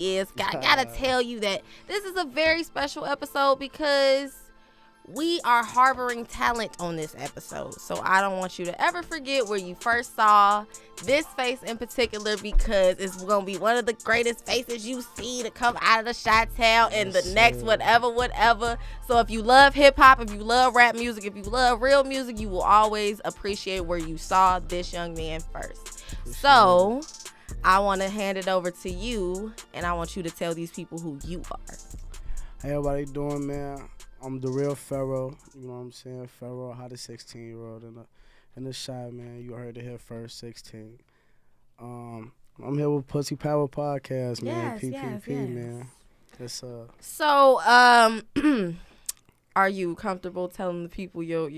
is. Gotta tell you that this is a very special episode because we are harboring talent on this episode. So I don't want you to ever forget where you first saw this face in particular, because it's going to be one of the greatest faces you see to come out of the Chi-Town and the next whatever. So if you love hip-hop, if you love rap music, if you love real music, you will always appreciate where you saw this young man first. So I want to hand it over to you, and I want you to tell these people who you are. Hey, everybody doing, man? I'm the real Pharaoh, you know what I'm saying? Pharaoh, hottest 16-year-old in the shot, man. You heard it here first, 16. I'm here with Pussy Power Podcast, man. PPP, yes. Man. It's So, are you comfortable telling the people your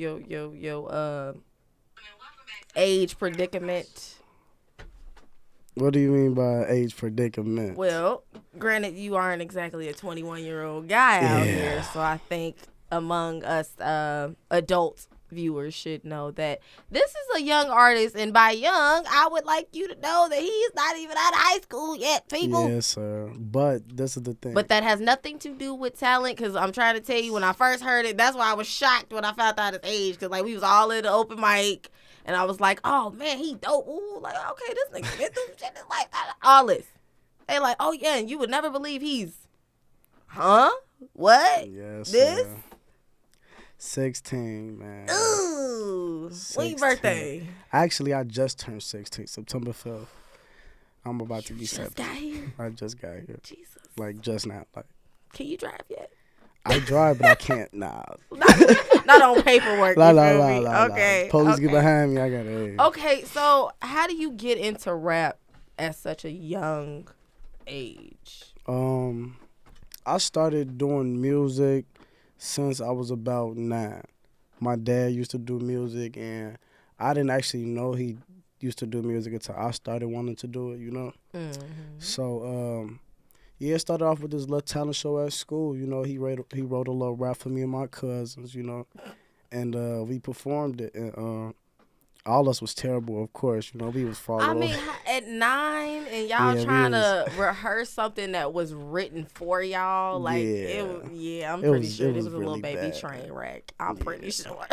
age predicament? What do you mean by age predicament? Well, granted, you aren't exactly a 21-year-old guy out here, so I think among us adult viewers should know that this is a young artist, and by young, I would like you to know that he's not even out of high school yet, people. Yes, sir. But this is the thing. But that has nothing to do with talent, because I'm trying to tell you, when I first heard it, that's why I was shocked when I found out his age, because like we was all in the open mic. And I was like, oh, man, he dope. Ooh, like, okay, this nigga get through shit like that. All this. They like, oh, yeah, and you would never believe he's, huh? What? Yes, this? 16, man. Ooh. 16. When your birthday? Actually, I just turned 16, September 5th. I'm about to be 17. Got here? I just got here. Jesus. Like, just now. Like, can you drive yet? I drive, but I can't. Nah. Not on paperwork. Okay. Police get behind me. I got it. Okay, so how do you get into rap at such a young age? I started doing music since I was about 9. My dad used to do music, and I didn't actually know he used to do music until I started wanting to do it, you know? Mm-hmm. So, yeah, it started off with this little talent show at school. You know, he wrote a little rap for me and my cousins, you know, and we performed it. And all of us was terrible, of course. You know, we was falling I mean, at 9 and y'all trying to rehearse something that was written for y'all. Like, I'm pretty sure it was a really little baby bad. Train wreck. I'm pretty sure.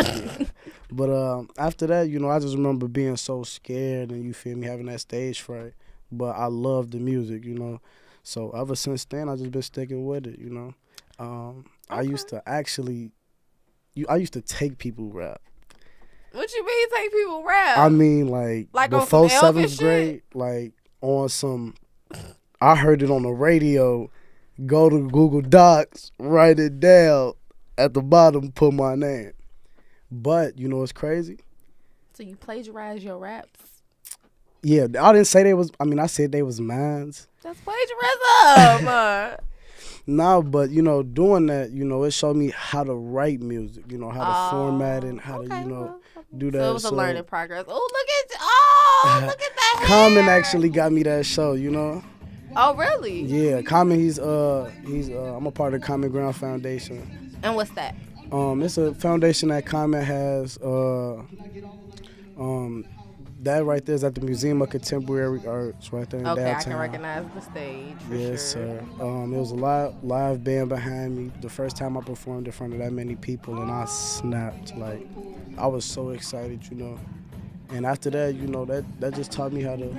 But after that, you know, I just remember being so scared and, you feel me, having that stage fright. But I loved the music, you know. So ever since then, I just been sticking with it, you know. Okay. I used to take people rap. What you mean take people rap? I mean, like before 7th grade, like on some, I heard it on the radio, go to Google Docs, write it down, at the bottom, put my name. But, you know what's crazy? So you plagiarize your raps? Yeah, I didn't say they was, I said they was mine. That's plagiarism. No, but, you know, doing that, you know, it showed me how to write music, you know, how to format it and how to, you know, do that. So it was a learning progress. Look at that. Common actually got me that show, you know. Oh, really? Yeah, Common, he's I'm a part of the Common Ground Foundation. And what's that? It's a foundation that Common has, that right there is at the Museum of Contemporary Arts right there in downtown. Okay, I can recognize the stage for yes, sure. Sir. It was a live band behind me. The first time I performed in front of that many people, and I snapped. Like, I was so excited, you know. And after that, you know, that just taught me how to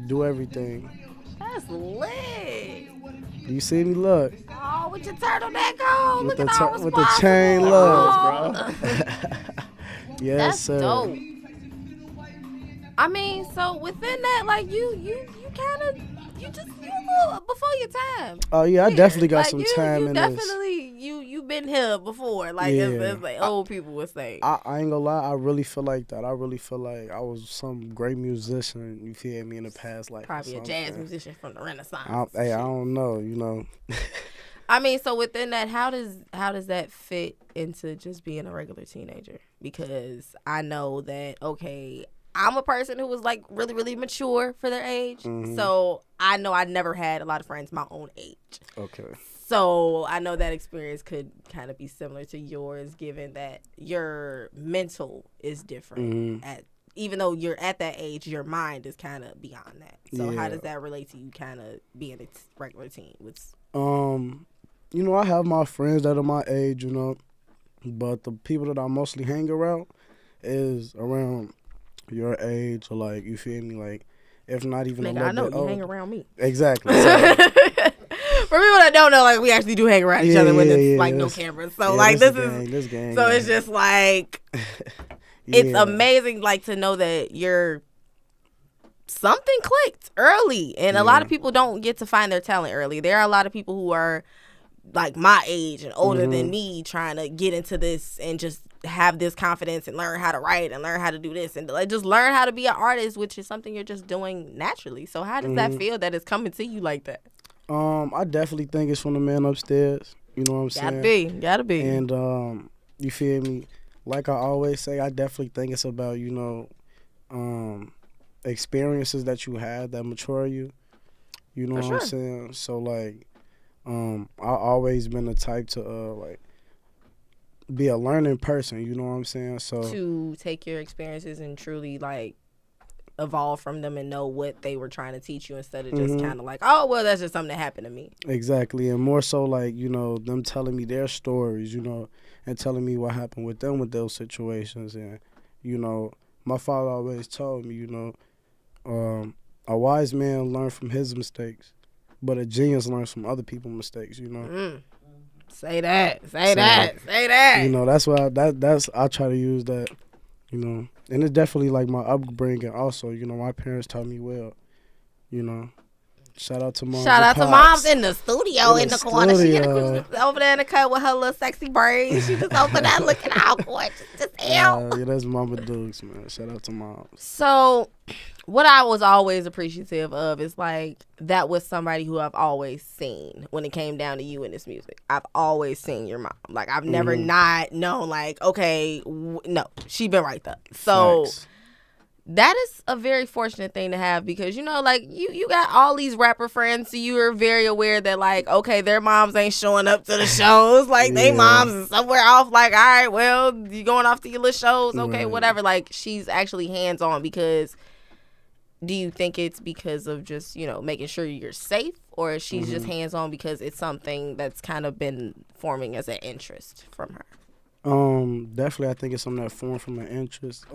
do everything. That's lit. You see me? Look. Oh, with your turtleneck on. Look at all with the chain, look. Bro. Yes, that's sir. Dope. I mean, so within that, like you kind of you a little before your time. Oh yeah, I definitely got like some time you in definitely, this. You been here before, like it's like old people would say. I ain't gonna lie, I really feel like that. I really feel like I was some great musician. You feel me in the past, like probably a jazz musician from the Renaissance. I don't know, you know. I mean, so within that, how does that fit into just being a regular teenager? Because I know that I'm a person who was like really, really mature for their age. Mm-hmm. So I know I never had a lot of friends my own age. Okay. So I know that experience could kind of be similar to yours, given that your mental is different at even though you're at that age, your mind is kind of beyond that. So Yeah. how does that relate to you kind of being a regular teen? You know, I have my friends that are my age, you know, but the people that I mostly hang around is around your age, or like, you feel me, like, if not even a Nigga, little I know bit you older. hang around me. Exactly. So, For people that don't know, like, we actually do hang around each other when it's like no cameras. So like this gang. so it's just like it's amazing, like, to know that you're something clicked early, and a lot of people don't get to find their talent early. There are a lot of people who are like my age and older than me trying to get into this and just have this confidence and learn how to write and learn how to do this and like just learn how to be an artist, which is something you're just doing naturally. So how does that feel that it's coming to you like that? I definitely think it's from the man upstairs. You know what I'm saying? Gotta be. And you feel me? Like I always say, I definitely think it's about, you know, experiences that you had that mature you. You know what I'm saying? So like, I always been the type to like be a learning person. You know what I'm saying? So to take your experiences and truly like evolve from them and know what they were trying to teach you instead of just kind of like, oh well, that's just something that happened to me. Exactly. And more so like, you know, them telling me their stories, you know, and telling me what happened with them with those situations. And you know, my father always told me, you know, a wise man learns from his mistakes, but a genius learns from other people's mistakes, you know. Say that. You know, that's why I try to use that, you know. And it's definitely like my upbringing also, you know, my parents taught me well, you know. Shout out to moms. Shout out to moms in the studio in the corner. She over there in the cut with her little sexy braids. She just over there looking out gorgeous as hell. Yeah, that's Mama Dukes, man. Shout out to moms. So what I was always appreciative of is like that was somebody who I've always seen when it came down to you in this music. I've always seen your mom. Like I've never not known like, okay, no, she been right there. So Facts. That is a very fortunate thing to have because, you know, like, you got all these rapper friends, so you are very aware that, like, okay, their moms ain't showing up to the shows. Like, they moms is somewhere off, like, all right, well, you going off to your little shows, okay, whatever. Like, she's actually hands-on because do you think it's because of just, you know, making sure you're safe, or she's just hands-on because it's something that's kind of been forming as an interest from her? Definitely, I think it's something that formed from an interest.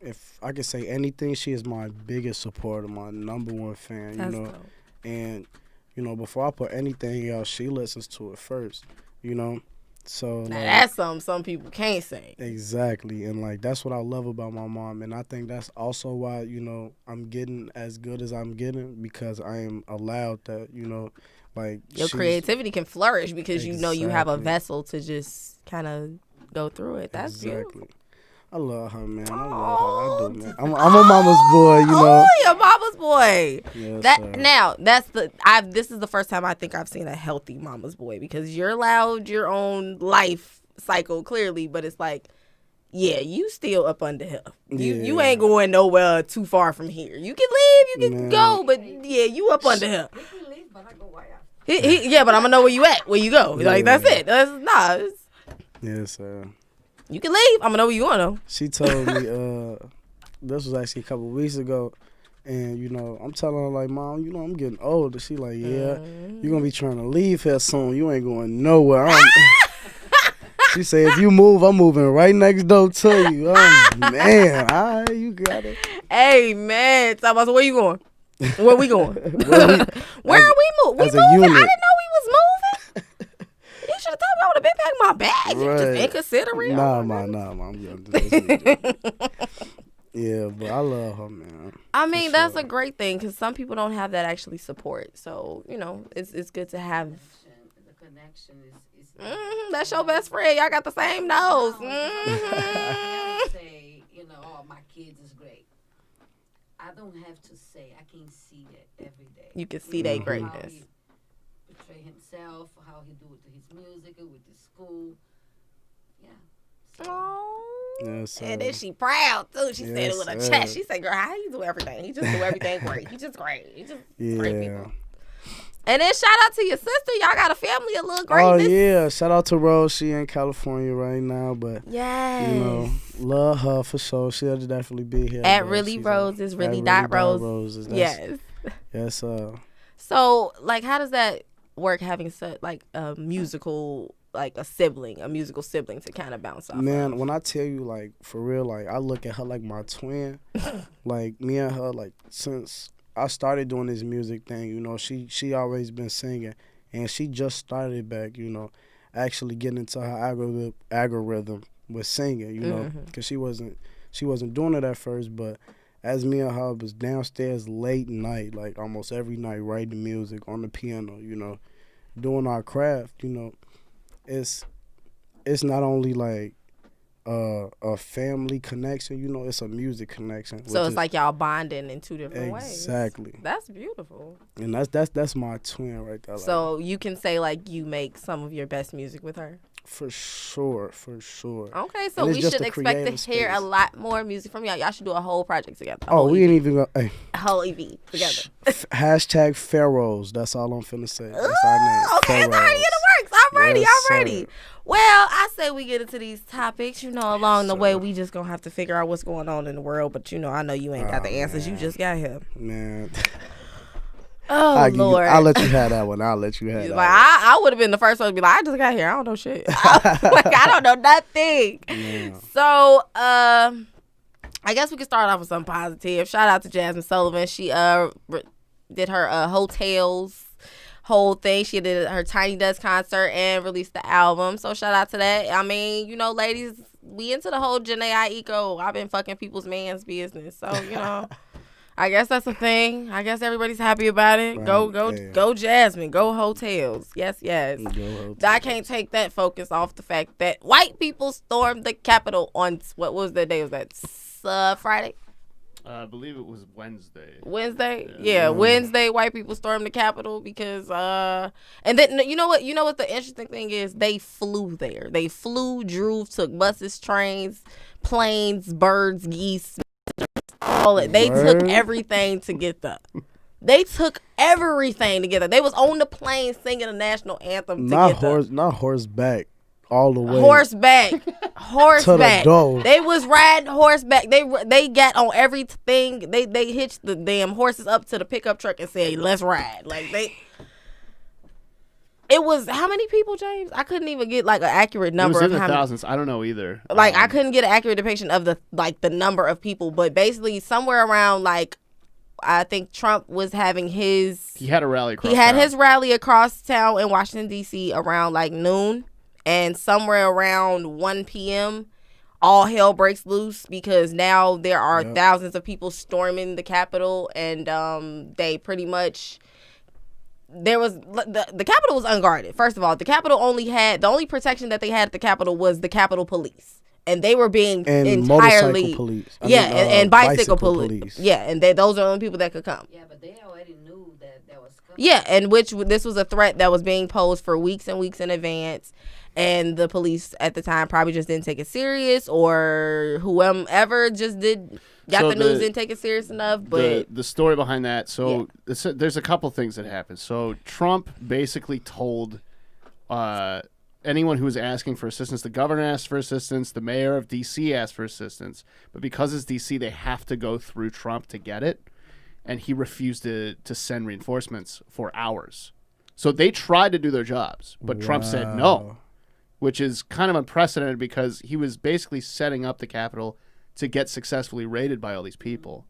If I could say anything, she is my biggest supporter, my number one fan, That's you know. dope. And, you know, before I put anything else, she listens to it first, you know. So Now like, that's something some people can't say. Exactly. And, like, that's what I love about my mom. And I think that's also why, you know, I'm getting as good as I'm getting because I am allowed that, you know, like. Your creativity can flourish because you know you have a Exactly. vessel to just kind of go through it. That's beautiful. I love her, man. I love her. I do, man. I'm a mama's boy, you know. Oh, your mama's boy. Yes, sir. Now this is the first time I think I've seen a healthy mama's boy because you're allowed your own life cycle clearly, but it's like, yeah, you still up under here. You ain't going nowhere too far from here. You can leave, you can go, but yeah, you up under here. You can leave, but I go right out. Yeah, but I'm gonna know where you at, where you go. Like that's it. Yes, sir. You can leave. I'm gonna know where you going though. She told me this was actually a couple of weeks ago, and you know I'm telling her like, Mom, you know I'm getting older. She like, yeah, you're gonna be trying to leave here soon. You ain't going nowhere. She said, if you move, I'm moving right next door to you. Oh man, all right, you got it. Hey man, so where you going? Where we going? Where are we moving? We as a moving? unit. I didn't know we was moving. You should have told me I would have been packing my bag. You just inconsiderate. Nah, I'm good. Yeah, but I love her, man. I mean, that's a great thing because some people don't have that actually support. So, you know, it's good to have. The connection is that's your best friend. Y'all got the same nose. I say, you know, oh, my kids is great. I don't have to say. I can see it every day. You can see their How greatness. he portray himself, how he do it to his music, with his school. Yeah. Oh. Yes, And then she proud too. She said it with her Yes, chest. She said, "Girl, how you do everything? He just do everything great. He just great. He just great people." And then shout out to your sister. Y'all got a family of little greatness. Oh yeah, shout out to Rose. She in California right now, but yes, you know Love her for sure. She'll definitely be here. At but Really she's Roses, at Really Dot Roses. Yes. Yes. So, like, how does that work? Having such like a musical, like a musical sibling to kind of bounce off. Man, of? when I tell you, like, for real, like, I look at her like my twin. Like, me and her, like, since I started doing this music thing, you know, she always been singing, and she just started back, you know, actually getting into her algorithm with singing, you know, because she wasn't doing it at first, but as me and her was downstairs late night, like almost every night, writing music on the piano, you know, doing our craft, you know, it's not only like a family connection, you know, it's a music connection. So it's like y'all bonding in two different ways. Exactly. That's beautiful. And that's my twin right there. So you can say like you make some of your best music with her. For sure. Okay, so we should expect to hear a lot more music from y'all. Y'all should do a whole project together. We ain't even gonna. Hey. A whole EP together. Hashtag Pharaohs. That's all I'm finna say. That's our name. Okay, it's already in the works. I'm ready. Well, I say we get into these topics. You know, along the way, we just gonna have to figure out what's going on in the world. But you know, I know you ain't got the answers. Man. You just got here. Man. Oh, Lord. I'll let you have that one. Like, I would have been the first one to be like, I just got here. I don't know shit. I don't know nothing. Yeah. So, I guess we can start off with something positive. Shout out to Jasmine Sullivan. She did her hotels whole thing. She did her Tiny Desk concert and released the album. So, shout out to that. I mean, you know, ladies, we into the whole Janae Eco. I've been fucking people's man's business. So, you know. I guess that's a thing. I guess everybody's happy about it. Right. Go Jasmine. Go hotels. Yes. Go hotels. I can't take that focus off the fact that white people stormed the Capitol on, what was the day? Was that Friday? I believe it was Wednesday. Yeah, Wednesday white people stormed the Capitol because and then you know what the interesting thing is, they flew there. They drove, took buses, trains, planes, birds, geese, all it. They took everything to get there. They took everything together. They was on the plane singing the national anthem not horseback. All the way. Horseback. To the door. They was riding horseback. They got on everything. They hitched the damn horses up to the pickup truck and said, "Let's ride." It was how many people, James? I couldn't even get like an accurate number. It was in the thousands. I don't know either. Like I couldn't get an accurate depiction of the number of people, but basically somewhere around like, I think Trump was having his. He had a rally across. His rally across town in Washington D.C. around like noon. And somewhere around 1 p.m., all hell breaks loose because now there are thousands of people storming the Capitol, and they pretty much the Capitol was unguarded. First of all, the Capitol the only protection that they had at the Capitol was the Capitol Police, and they were being entirely police. And bicycle police. Yeah, and those are the only people that could come. Yeah, but they already knew that was coming. Yeah, and this was a threat that was being posed for weeks and weeks in advance. And the police at the time probably just didn't take it serious, or whoever just got the news, didn't take it serious enough. But the story behind that, there's a couple things that happened. So Trump basically told anyone who was asking for assistance, the governor asked for assistance, the mayor of D.C. asked for assistance, but because it's D.C., they have to go through Trump to get it, and he refused to send reinforcements for hours. So they tried to do their jobs, but Trump said no. Which is kind of unprecedented because he was basically setting up the Capitol to get successfully raided by all these people.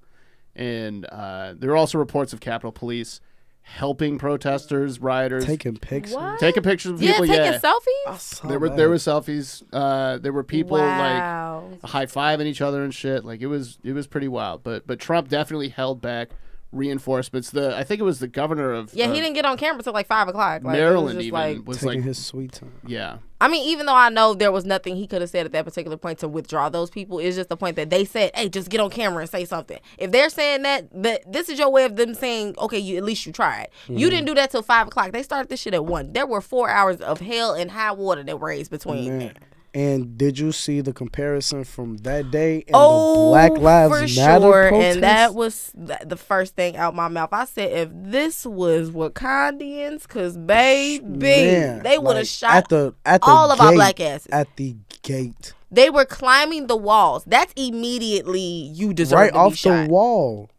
And there are also reports of Capitol Police helping protesters, rioters. Taking pictures? What? Taking pictures of people, taking selfies? There were selfies. There were people like high-fiving each other and shit. Like it was pretty wild. But Trump definitely held back reinforcements. I think it was the governor of he didn't get on camera till like 5 o'clock. Like, Maryland even was taking like his sweet time. Yeah. I mean, even though I know there was nothing he could have said at that particular point to withdraw those people, it's just the point that they said, "Hey, just get on camera and say something." If they're saying that this is your way of them saying, "Okay, at least you tried." You didn't do that till 5 o'clock. They started this shit at 1. There were 4 hours of hell and high water that raised between them. And did you see the comparison from that day and the Black Lives Matter protest? And that was the first thing out my mouth. I said, if this was Wakandians, because baby, they would have shot at the all gate, of our black asses at the gate. They were climbing the walls. That's immediately you deserve Right to be off shot. the wall.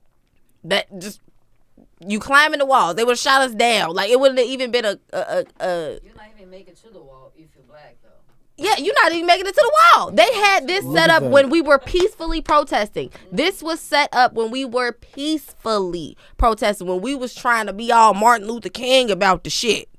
That just you climbing the walls. They would have shot us down. Like it wouldn't have even been a. You're not even making it to the wall if you're black, though. Yeah, you're not even making it to the wall. They had this set up when we were peacefully protesting. This was set up when we were peacefully protesting. When we was trying to be all Martin Luther King about the shit.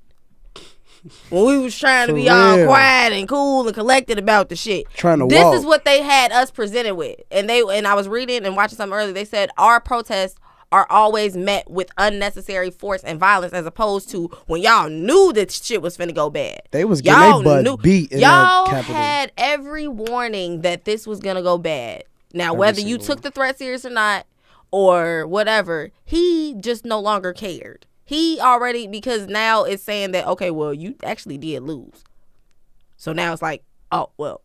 When we was trying to be all quiet and cool and collected about the shit. This is what they had us presented with. And I was reading and watching something earlier. They said our protests are always met with unnecessary force and violence, as opposed to when y'all knew that shit was finna go bad. They was getting their butt beat in y'all that Capitol. had every warning that this was gonna go bad. Now, whether you took the threat serious or not, or whatever, he just no longer cared. He already, because now it's saying that, okay, well, you actually did lose. So now it's like, oh, well,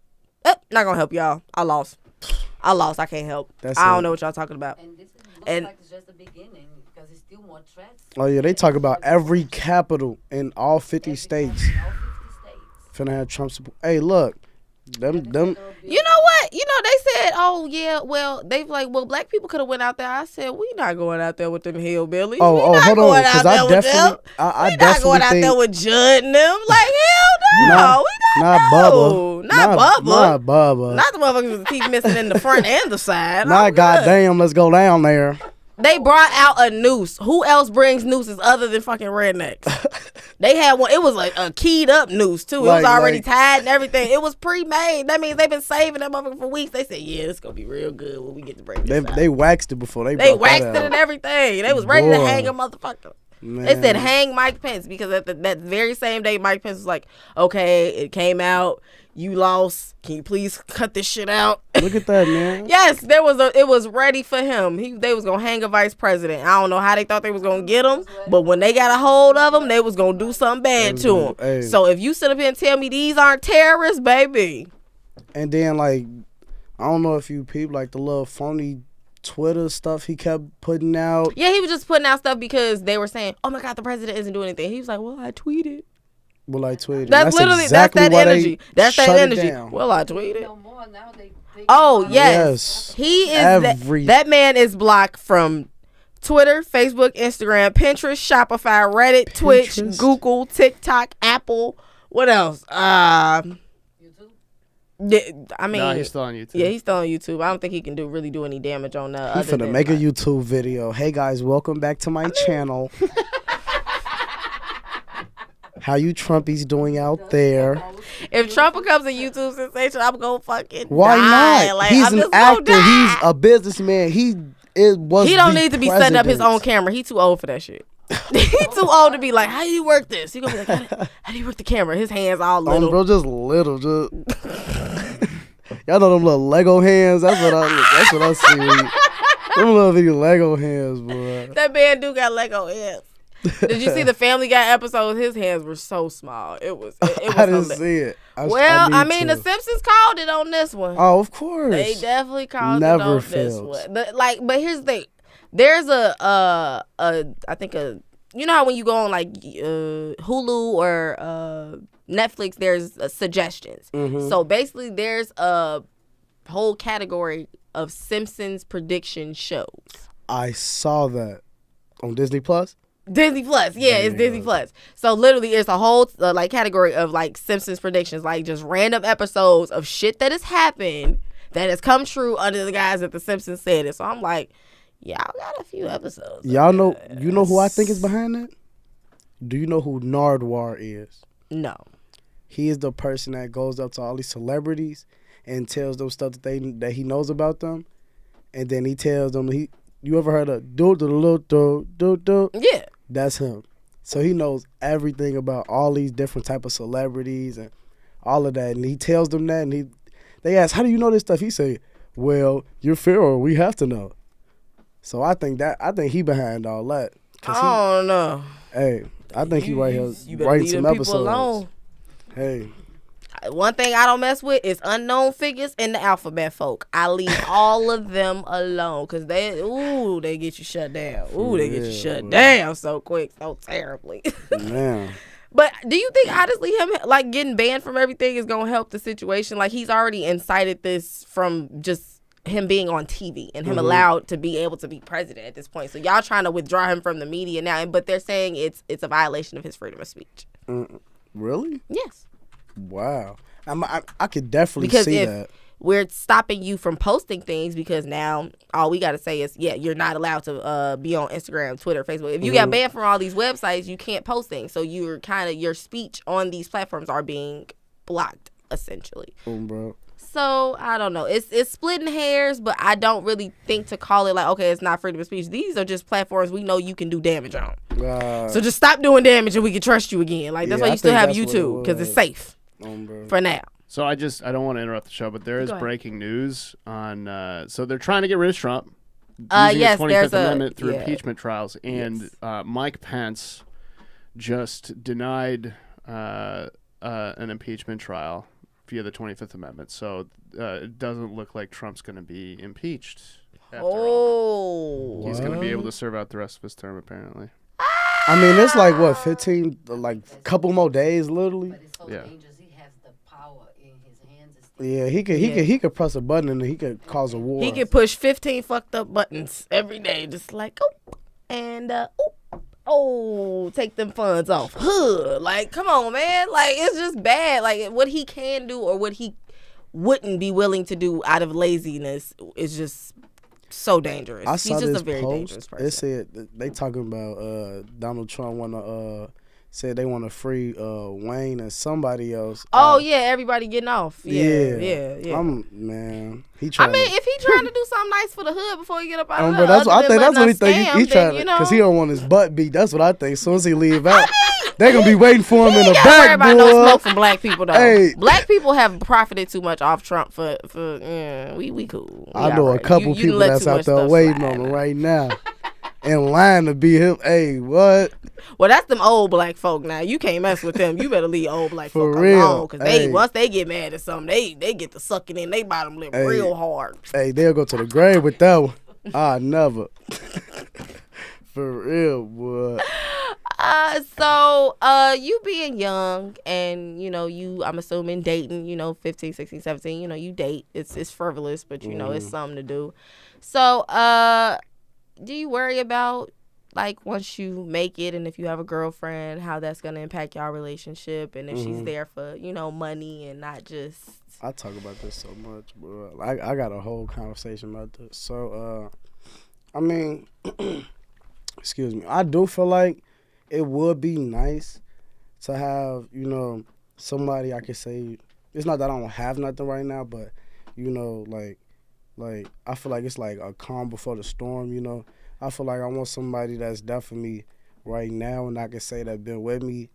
not gonna help y'all. I lost. I can't help. I don't know what y'all talking about. And this looks like it's just the beginning, because it's still more threats. Oh, yeah, they talk about every capital in all 50 states. Finna have Trump support. Hey, look. Them. You know what? They said, oh, yeah, well, well, black people could have went out there. I said, we not going out there with them hillbillies. Hold on, because I definitely not going out there with Judd and them. Like, hell no. Not Bubba. Not Bubba. Not Bubba. Not the motherfuckers with the teeth missing in the front and the side. Not goddamn, let's go down there. They brought out a noose. Who else brings nooses other than fucking rednecks? They had one. It was like a keyed up noose too. It was already tied and everything. It was pre-made. That means they've been saving that motherfucker for weeks. They said, yeah, it's gonna be real good when we get to break this out. They waxed it before they waxed it and everything. They was ready to hang a motherfucker. Man. They said hang Mike Pence, because at that very same day Mike Pence was like, okay, it came out, you lost, can you please cut this shit out? Look at that, man. Yes, it was ready for him. They was gonna hang a vice president. I don't know how they thought they was gonna get him, but when they got a hold of him, they was gonna do something bad to him. Hey. So if you sit up here and tell me these aren't terrorists, baby. And then I don't know if you people like the little phony Twitter stuff he kept putting out. Yeah, he was just putting out stuff because they were saying, oh my God, the president isn't doing anything. He was like, well, I tweeted. That's literally exactly that energy. That's that energy. Well, I tweeted. No more now. They yes. He is that man is blocked from Twitter, Facebook, Instagram, Pinterest, Shopify, Reddit, Twitch, Google, TikTok, Apple. What else? Yeah, I mean, no, he's still on YouTube. Yeah, he's still on YouTube. I don't think he can really do any damage on that. He's finna make a YouTube video. Hey guys, welcome back to my channel. How you Trumpies doing out there? If Trump becomes a YouTube sensation, I'm gonna fucking Why die. not? He's an actor. He's a businessman. He don't need to be setting up his own camera. He too old for that shit. He too old to be like, how do you work this? He gonna be like, how do you work the camera? His hands all little. Bro, just little. Y'all know them little Lego hands. That's what I see. Them little bitty Lego hands, boy. That man do got Lego hands. Did you see the Family Guy episode? His hands were so small. It was I didn't see it. I mean, the Simpsons called it on this one. Oh, of course. They definitely called it on this one. But here's the thing. There's I think you know how when you go on like Hulu or Netflix, there's suggestions. Mm-hmm. So basically, there's a whole category of Simpsons prediction shows. I saw that on Disney Plus. Disney Plus, yeah, it's Disney Plus. So literally, it's a whole category of Simpsons predictions, just random episodes of shit that has happened that has come true under the guise that the Simpsons said it. So I'm like, y'all got a few episodes. Y'all know, you know who I think is behind that? Do you know who Nardwuar is? No. He is the person that goes up to all these celebrities and tells them stuff that he knows about them, and then he tells them you ever heard of do? Yeah. That's him. So he knows everything about all these different type of celebrities and all of that. And he tells them that, and they ask, how do you know this stuff? He say, well, you're Pharaoh. We have to know. So I think he behind all that. I don't know. Hey, I think he right here writing some episodes. Alone. Hey. One thing I don't mess with is unknown figures and the alphabet folk. I leave all of them alone because they get you shut down. They get you shut down so quick, so terribly. Man. But do you think honestly him like getting banned from everything is gonna help the situation? Like he's already incited this from just him being on TV and him allowed to be able to be president at this point. So y'all trying to withdraw him from the media now, but they're saying it's a violation of his freedom of speech. Really? Yes. Wow. I could definitely see that. We're stopping you from posting things because now all we got to say is, you're not allowed to be on Instagram, Twitter, Facebook. If you got banned from all these websites, you can't post things. So you're your speech on these platforms are being blocked, essentially. Bro. So I don't know. It's splitting hairs, but I don't really think to call it like, okay, it's not freedom of speech. These are just platforms we know you can do damage on. So just stop doing damage and we can trust you again. Like that's why you still have YouTube because it's safe for now. So I don't want to interrupt the show, but there is breaking news on. So they're trying to get rid of Trump using yes, the 25th Amendment through impeachment trials, and Mike Pence just denied an impeachment trial via the 25th Amendment. So it doesn't look like Trump's going to be impeached. After all. He's going to be able to serve out the rest of his term, apparently. I mean, it's like what 15, like couple more days, literally. But it's so dangerous. He has the power in his hands. Yeah, he could press a button and he could cause a war. He could push 15 fucked up buttons every day, just like take them funds off. Like, come on, man. Like, it's just bad. Like, what he can do or what he wouldn't be willing to do out of laziness is just so dangerous. He's just this a very post, dangerous person. It said they talking about Donald Trump said they want to free Wayne and somebody else. Everybody getting off. Yeah. Man, he I trying. mean, if he trying to do something nice for the hood before he get up out of the but hood, I think that's what he think. He trying to, because he don't want his butt beat. That's what I think. As soon as he leave out, they gonna be waiting for him in the back. back. Worry about no smoke from black people though. Hey. Black people have profited too much off Trump for we cool. I know a couple people that's out there waiting on him right now. In line to be him. Hey, what? Well, that's them old black folk now. You can't mess with them. You better leave old black folk real. alone. Because once they get mad at something, they get to sucking in they bottom lip real hard. Hey, they'll go to the grave with that one. I never. For real, boy. So you being young and, I'm assuming dating, 15, 16, 17, you date. It's frivolous, but, it's something to do. So, do you worry about, like, once you make it and if you have a girlfriend, how that's going to impact y'all relationship and if she's there for, money and not just... I talk about this so much, bro. I got a whole conversation about this. So, I mean, excuse me. I do feel like it would be nice to have, somebody I could say... It's not that I don't have nothing right now, but, like, I feel like it's like a calm before the storm, I feel like I want somebody that's there for me right now and I can say that been with me,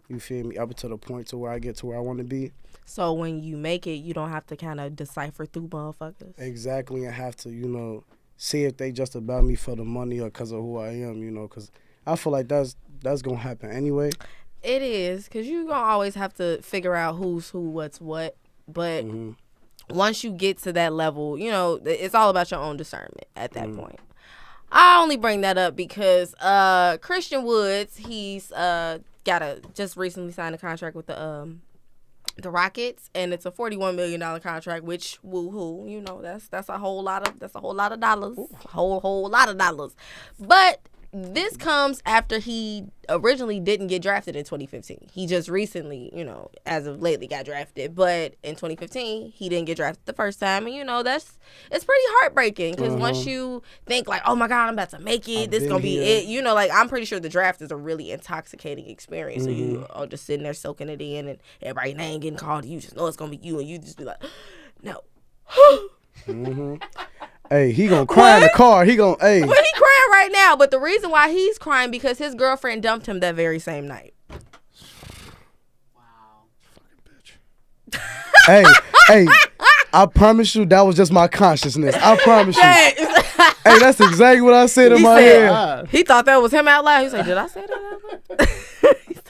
you feel me, up to the point to where I get to where I want to be. So when you make it, you don't have to kind of decipher through motherfuckers. Exactly, and have to, see if they just about me for the money or because of who I am, because I feel like that's going to happen anyway. It is, because you're going to always have to figure out who's who, what's what, but... Once you get to that level, it's all about your own discernment at that point. I only bring that up because Christian Woods, he's just recently signed a contract with the Rockets, and it's a $41 million contract, which woo-hoo, that's a whole lot of dollars. Whole lot of dollars. But this comes after he originally didn't get drafted in 2015. He just recently, as of lately got drafted. But in 2015, he didn't get drafted the first time. And, it's pretty heartbreaking because once you think like, oh my God, I'm about to make it. This going to be it. Like I'm pretty sure the draft is a really intoxicating experience. So you are just sitting there soaking it in and everybody's name getting called. You just know it's going to be you. And you just be like, no. Hey, he gonna cry in the car. He gonna, Well, he crying right now, but the reason why he's crying because his girlfriend dumped him that very same night. Wow. Fucking bitch. Hey, I promise you that was just my consciousnness. I promise you. Hey, that's exactly what I said in my head. He thought that was him out loud. He said, "Did I say that out loud?"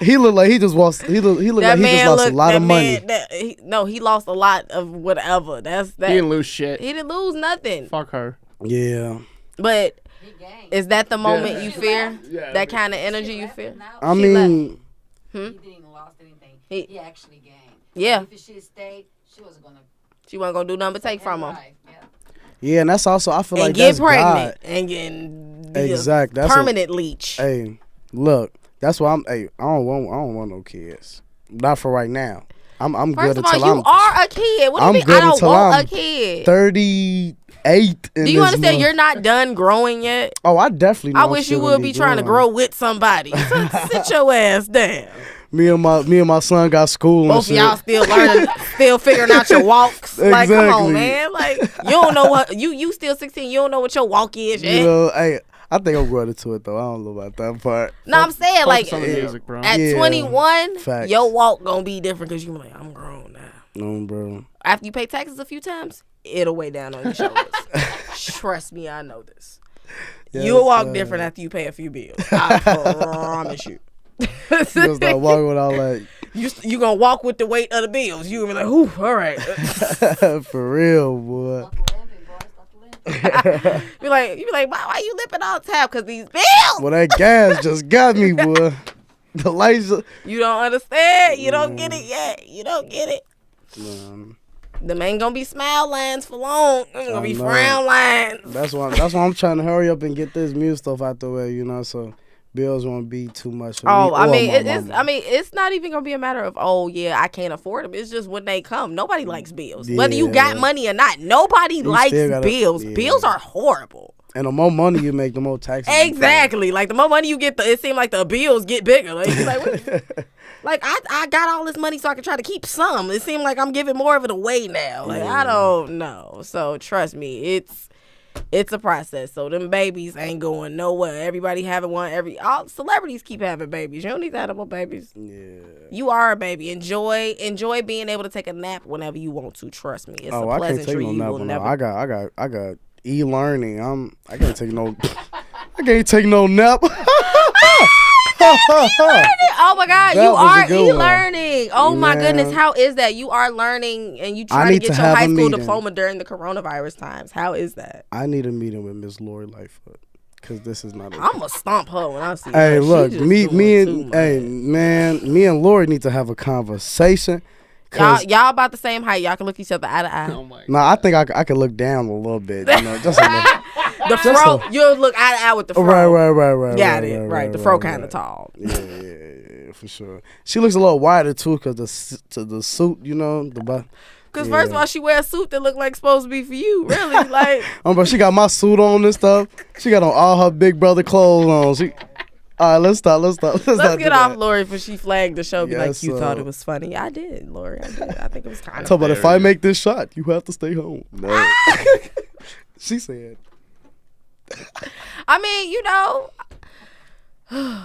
He looked like he just lost. He looked like he just lost a lot of money. He lost a lot of whatever. He didn't lose shit. He didn't lose nothing. Fuck her. Yeah. But is that the moment you fear? Yeah, that kind of energy you fear? I mean, He didn't lost anything. He- He actually gained. Yeah. If she stayed, she wasn't gonna. She wasn't gonna do nothing but take from him. Life. Yeah. Yeah, and that's also I feel And like get that's pregnant God. and getting Exact. That's permanent leech. Hey, look, that's why I'm. Hey, I don't want no kids. Not for right now. I'm First good of all, until you are a kid. What do you I'm mean? good I don't until want I'm a kid. 38. Do you understand? You're not done growing yet. Oh, I definitely. Know I I'm wish you still would gonna be trying to growing. grow with somebody. Sit your ass down. Me and my son got school and Both of shit. y'all still learning, still figuring out your walks. Like, come on, Exactly. man. Like, you don't know what you still 16. You don't know what your walk is yet. You know, hey, I think I'm growing into it though. I don't know about that part. No, I'm saying like Focus on the music, bro. at Yeah. 21, Facts. your walk gonna be different because you be like, I'm grown now. No, bro. After you pay taxes a few times, it'll weigh down on your shoulders. Trust me, I know this. Yes, You'll walk sir. different after you pay a few bills. I promise you. You gonna start walking with all that. You gonna walk with the weight of the bills. You gonna be like, "Ooh, all right." For real, boy. You be like, why you lipping all the time? Cause these bills. Well, that gas just got me, boy. The lights. You don't understand. You don't get it yet. You don't get it. Man, Them ain't gonna be smile lines for long. Them gonna I be know. frown lines. that's why I'm trying to hurry up and get this music stuff out the way, you know, so bills won't be too much. For Oh, me I or mean, my it's mama. I mean, it's not even gonna be a matter of I can't afford them. It's just when they come. Nobody likes bills, whether you got Yeah. money or not. Nobody likes still gotta- bills. yeah. Bills are horrible. And the more money you make, the more taxes. you pay. Exactly. Like the more money you get, it seems like the bills get bigger. Like, you're like, what? Like I got all this money so I can try to keep some. It seems like I'm giving more of it away now. Like I don't know. So trust me, it's a process. So them babies ain't going nowhere. Everybody having one. All celebrities keep having babies. You don't need to have no more babies. Yeah. You are a baby. Enjoy being able to take a nap whenever you want to. Trust me, it's a I can't take pleasantry no you nap. will No. never. I got e-learning. I can't take no. I can't take no nap. Oh my God, That you was a are good one. e-learning. Oh my Man. goodness, how is that? You are learning and you I try to need get to your have high a school meeting. diploma during the coronavirus times. How is that? I need a meeting with Miss Lori Lightfoot because this is not. I'm gonna stomp her when I see her. Hey, She look, just me doing too and much. hey man, me and Lori need to have a conversation. Cause Y'all about the same height. Y'all can look each other eye to eye. Oh my I think I could look down a little bit, you know, just a little. The fro, you'll look eye to eye with the fro. Right. Got it. Right. The fro kind of tall. Yeah, for sure. She looks a little wider too, cause the suit, you know, Because first of all, she wear a suit that look like supposed to be for you. Really, like. but she got my suit on and stuff. She got on all her big brother clothes on. All right, let's stop. Let's not Let's do get off that. Lori for she flagged the show. Be like, Yes, you thought sir. it was funny. I did, Lori. I did. I think it was kind Talk of. about if I make this shot, you have to stay home. No. She said. I mean, you know,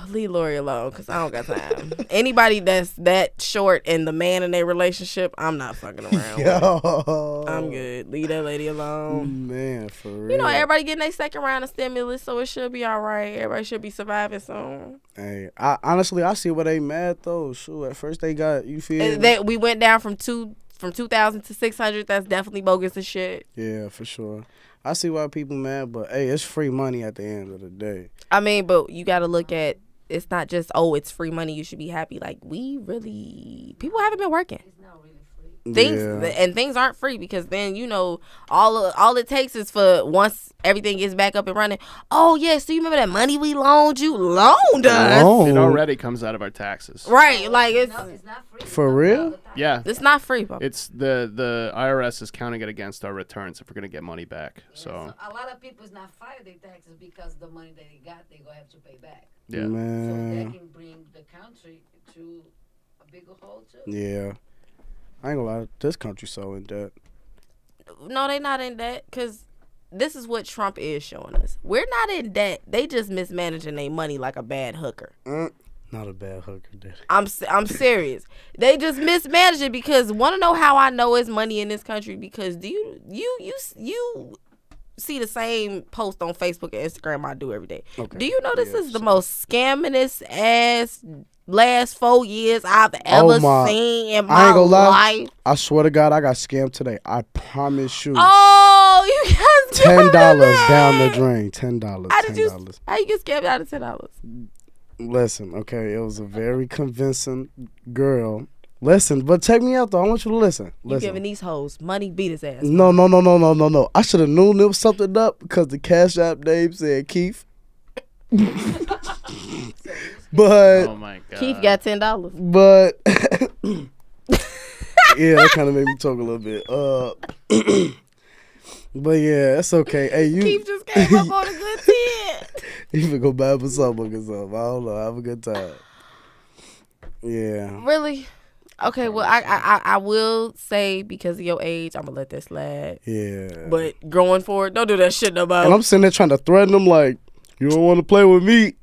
leave Lori alone because I don't got time. Anybody that's that short and the man in their relationship, I'm not fucking around. with. Yo. I'm good. Leave that lady alone. Man, for real. You know, everybody getting their second round of stimulus, so it should be all right. Everybody should be surviving soon. Hey, honestly, I see why they mad though. Shoot, at first they got, you feel? We went down from 2,000 to 600. That's definitely bogus as shit. Yeah, for sure. I see why people mad, but hey, it's free money at the end of the day. I mean, but you got to look at, it's not just, it's free money, you should be happy. Like, people haven't been working. It's not really free. Things aren't free because then, you know, all it takes is for once everything gets back up and running. Oh, yeah, so you remember that money we loaned you? Loaned us? It already comes out of our taxes. Right, like No, it's not free. For It's real? all the time. Yeah. it's not free, Papa. It's the IRS is counting it against our returns if we're gonna get money back. So So a lot of people's not file their taxes because the money that they got, they gonna have to pay back. yeah. So Man, that can bring the country to a bigger hole too. yeah. I ain't gonna lie, this country so in debt. No, they not in debt because this is what Trump is showing us. We're not in debt. They just mismanaging their money like a bad hooker. Not a bad hooker, did. I'm serious. They just mismanage it because want to know how I know it's money in this country? Because do you see the same post on Facebook and Instagram I do every day? Okay. Do you know this Yeah, is the so- most scammingest ass last 4 years I've ever seen in my I ain't gonna lie. life? I swear to God, I got scammed today. I promise you. Oh, you guys $10 down the drain. $10. How did you? $10. How you get scammed out of $10? Listen, okay, it was a very convincing girl. Listen, but check me out though. I want you to listen. You Listen. giving these hoes money, beat his ass. No. I should have known there was something up because the Cash App name said Keith. But Oh my god. Keith got $10. but yeah, that kind of made me talk a little bit. But yeah, that's okay. Hey, you. Keith just came up on a good 10. You can go buy for something or something. I don't know. Have a good time. Yeah. Really? Okay, well, I will say because of your age, I'm gonna let that slide. Yeah. But going forward, don't do that shit no more. And I'm sitting there trying to threaten them like, you don't want to play with me.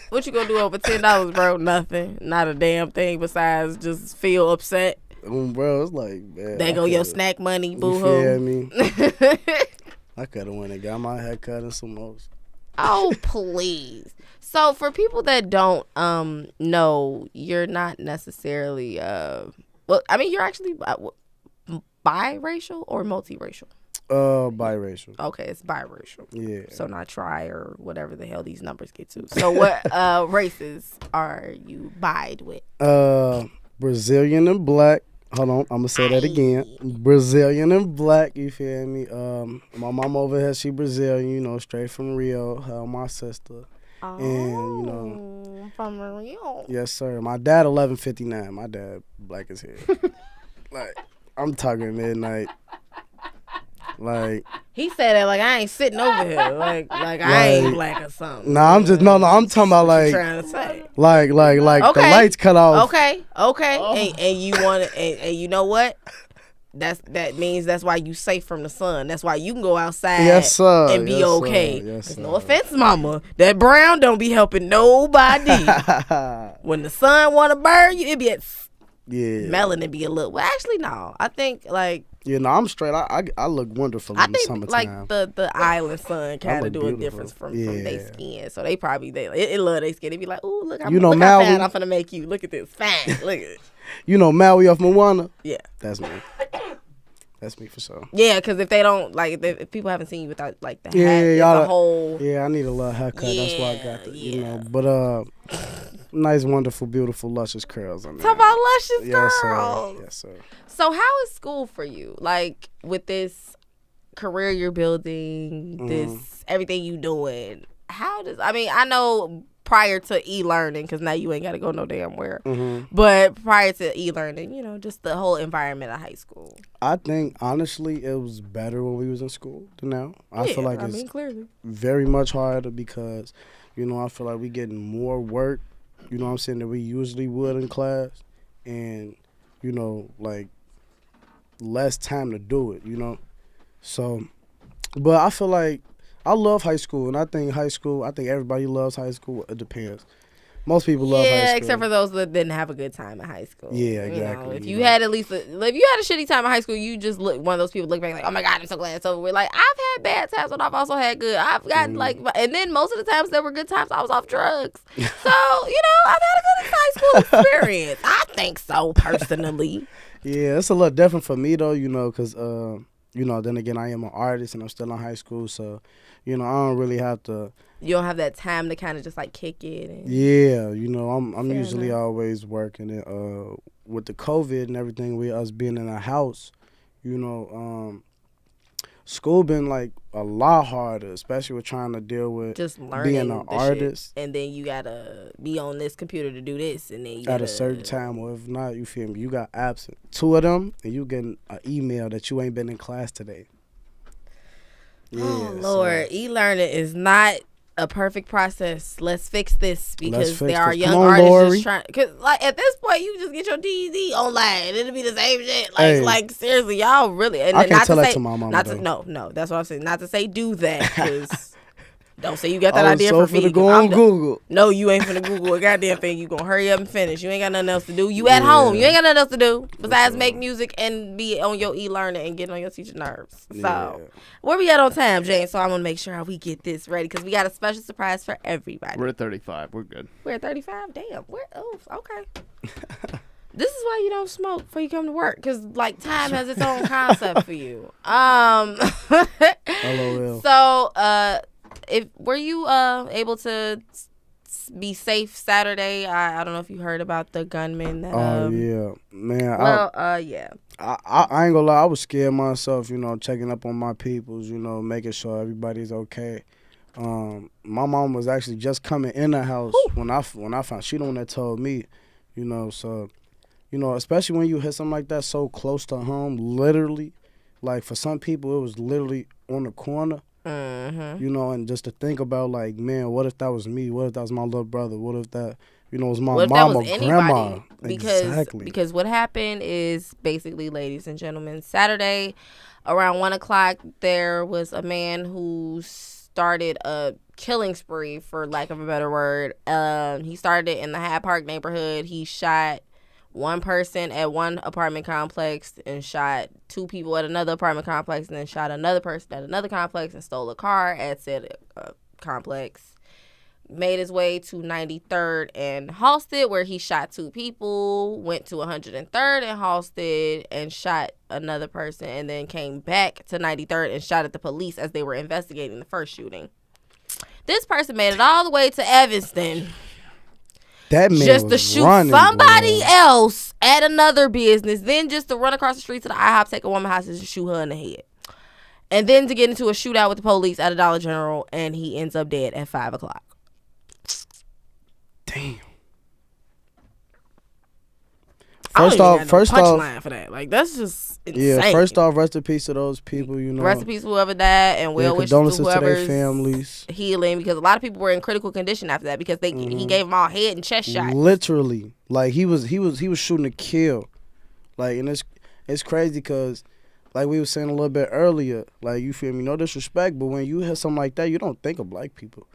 What you gonna do over $10, bro? Nothing. Not a damn thing besides just feel upset. Bro, it's like, man. There go your snack money, boo You hoo. feel me? I could have went and got my hair cut and some more. Oh, please. So for people that don't know, you're not necessarily well, I mean, you're actually biracial or multiracial? Biracial. Okay, it's biracial. Yeah. So not tri or whatever the hell these numbers get to. So what races are you bide with? Brazilian and black. Hold on, I'm gonna say that again. Brazilian and black, you feel me? My mom over here, she Brazilian, you know, straight from Rio. Her, my sister. Oh, And, you know, from Rio. yes, sir. My dad, 1159. My dad, black as hell. Like, I'm talking midnight. Like, He said that like I ain't sitting over here, like I ain't black or something. nah, I'm just, no, I'm talking about What you like, trying to say? like the Okay. lights cut off. Okay. And you want to, and you know what? That means that's why you safe from the sun. That's why you can go outside Yes, sir. and be Yes, sir. okay. Yes, 'Cause sir. no offense, mama, that brown don't be helping nobody. When the sun want to burn you, it be at Yeah. melanin be a little. Well, actually, no. I think like Yeah, no, I'm straight. I look wonderful I in the think summertime. like the island sun kind of look do a beautiful. difference from Yeah. their skin. So they probably it love their skin. They be like, ooh, look, You know, look how fine Maui- I'm finna make you. Look at this, fine. Look at it. You know Maui off Moana? Yeah. That's me. That's me for sure. Yeah, because if they don't like, if people haven't seen you without like the Yeah, hat, it's y'all- a whole. Yeah, I need a little haircut. That's why I got the, you Yeah. know. But nice, wonderful, beautiful, luscious curls on there. Talk about luscious Yes, sir. girls. Yes, sir. So how is school for you? Like with this career you're building, this everything you doing. How does I know prior to e-learning, because now you ain't got to go no damn where. But prior to e-learning, you know, just the whole environment of high school. I think honestly it was better when we was in school than now. I feel like it's clearly. very much harder because, you know, I feel like we getting more work, you know what I'm saying, than we usually would in class. And, you know, like less time to do it, you know. So, but I feel like I love high school, and I think everybody loves high school. It depends. Most people love high school. Yeah, except for those that didn't have a good time in high school. Yeah, You know, exactly, if you you know. had if you had a shitty time in high school, you just look one of those people look back like, oh my God, I'm so glad it's over with. Like I've had bad times, but I've also had good. I've got like, and then most of the times there were good times I was off drugs. So you know, I've had a good high school experience. I think so personally. Yeah, it's a little different for me though, you know, because you know, then again, I am an artist and I'm still in high school, so you know, I don't really have to. You don't have that time to kind of just like kick it. And Yeah, you know, I'm Fair usually enough. always working. And with the COVID and everything, with us being in a house, you know, school been like a lot harder, especially with trying to deal with just learning being an the artist shit. And then you gotta be on this computer to do this, and then you at gotta, a certain time, or if not, you feel me, you got absent. 2 of them, and you getting an email that you ain't been in class today. Yeah, Oh so- Lord, e-learning is not a perfect process. Let's fix this because fix there are this. young Come on, artists Lori. just trying. Cause like at this point, you just get your DED online. It'll be the same shit. Like Hey. like seriously, y'all really. And I not can't tell to that say, to my mama, Not to though. no. That's what I'm saying. Not to say do that. Cause don't say you got that I was idea so for me. finna go 'cause on I'm Google. No, you ain't finna Google a goddamn thing. You gonna hurry up and finish. You ain't got nothing else to do. You at home. You ain't got nothing else to do besides make music and be on your e-learning and get on your teacher nerves. So, Yeah. where we at on time, Jane? So I'm gonna make sure we get this ready because we got a special surprise for everybody. We're at 35. We're good. We're at 35. Damn. Okay. This is why you don't smoke before you come to work, because like time has its own concept for you. LOL. So, if were you able to be safe Saturday. I don't know if you heard about the gunman that. Oh yeah, man. Yeah. I ain't gonna lie. I was scared myself. Checking up on my peoples. Making sure everybody's okay. My mom was actually just coming in the house when I found. She the one that told me. So. Especially when you hit something like that so close to home, literally, like for some people, it was literally on the corner, and just to think about, like, man, what if that was me? What if that was my little brother? What if that, was my mom or grandma? Because what happened is basically, ladies and gentlemen, Saturday around 1 o'clock, there was a man who started a killing spree, for lack of a better word. He started in the Hyde Park neighborhood. He shot one person at one apartment complex and shot two people at another apartment complex, and then shot another person at another complex and stole a car at said complex. Made his way to 93rd and Halsted, where he shot two people, went to 103rd and Halsted and shot another person, and then came back to 93rd and shot at the police as they were investigating the first shooting. This person made it all the way to Evanston that man just to was shoot running, somebody bro. else at another business, then just to run across the street to the IHOP, take a woman hostage, and shoot her in the head. And then to get into a shootout with the police at a Dollar General, and he ends up dead at 5 o'clock. Damn. First off, punchline for that. Like, that's just insane. Yeah, first off, rest in peace to those people, Rest in peace to whoever died, and well wishes to whoever's their families. Healing, because a lot of people were in critical condition after that because he gave them all head and chest shots. Literally. Like, he was shooting to kill. Like, and it's crazy because, like we were saying a little bit earlier, like, you feel me, no disrespect, but when you hear something like that, you don't think of black people.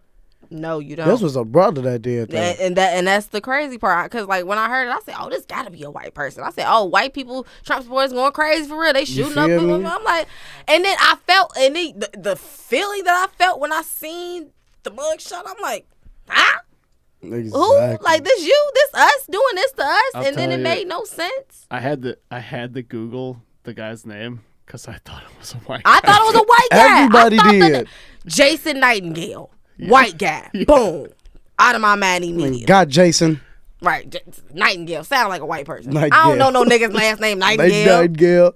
No, you don't. This was a brother that did that. And that's the crazy part. Because, like, when I heard it, I said, oh, this got to be a white person. I said, oh, white people, Trump supporters going crazy for real. They shooting up. I'm like, and then I felt, and the feeling that I felt when I seen the mugshot, I'm like, ah? Exactly. Who? Like, this us doing this to us? And then it made no sense. I had to Google the guy's name because I thought it was a white guy. I thought it was a white guy. Everybody did. Jason Nightingale. Yeah. White guy. Yeah. Boom. Out of my mind immediately. Got Jason. Right. Nightingale. Sound like a white person. Nightingale. I don't know no nigga's last name Nightingale.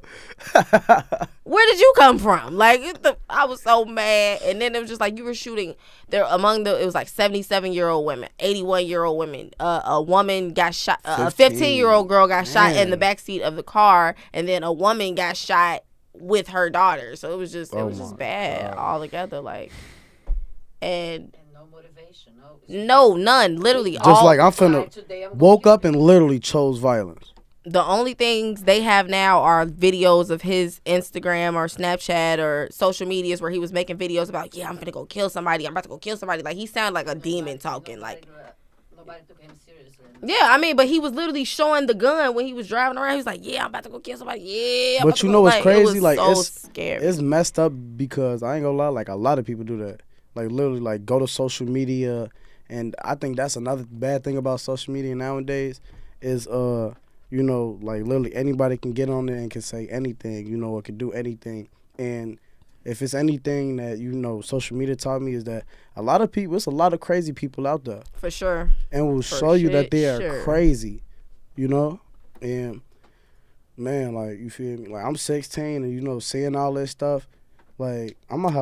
Where did you come from? Like, I was so mad. And then it was just like you were shooting. There it was like 77-year-old women, 81-year-old women. A woman got shot. A 15-year-old girl got shot in the backseat of the car. And then a woman got shot with her daughter. So it was just bad altogether. Like. And no motivation. No, none. Literally. Just like I'm finna woke up and literally chose violence. The only things they have now are videos of his Instagram or Snapchat or social medias where he was making videos about, I'm finna go kill somebody. I'm about to go kill somebody. Like, he sounded like a demon talking. Nobody took him seriously. Yeah, I mean, but he was literally showing the gun when he was driving around. He was like, I'm about to go kill somebody. Yeah. But you know what's crazy? It was like, so scary. It's messed up because I ain't gonna lie, like, a lot of people do that. Like, literally, like, go to social media. And I think that's another bad thing about social media nowadays is, like, literally anybody can get on there and can say anything, or can do anything. And if it's anything that, social media taught me is that it's a lot of crazy people out there. For sure. And will show you that they are crazy, And, man, like, you feel me? Like, I'm 16 and, seeing all this stuff. Like, I'm gonna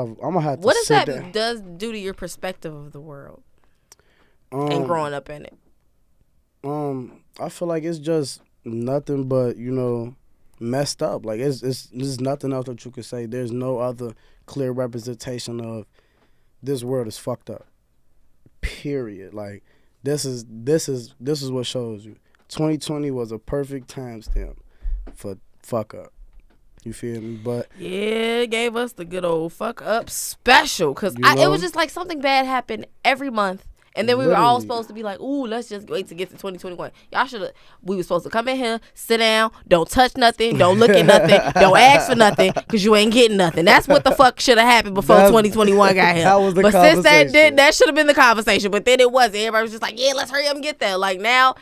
have to. What does that do to your perspective of the world and growing up in it? I feel like it's just nothing but messed up. Like there's nothing else that you could say. There's no other clear representation of this world is fucked up. Period. Like this is what shows you. 2020 was a perfect timestamp for fuck up. You feel me? But yeah, it gave us the good old fuck up special because it was just like something bad happened every month. And then we were all supposed to be like, ooh, let's just wait to get to 2021. We were supposed to come in here, sit down, don't touch nothing, don't look at nothing, don't ask for nothing, because you ain't getting nothing. That's what the fuck should have happened before 2021 got here. That was the conversation. Since that should have been the conversation. But then it wasn't. Everybody was just like, yeah, let's hurry up and get there. Like now,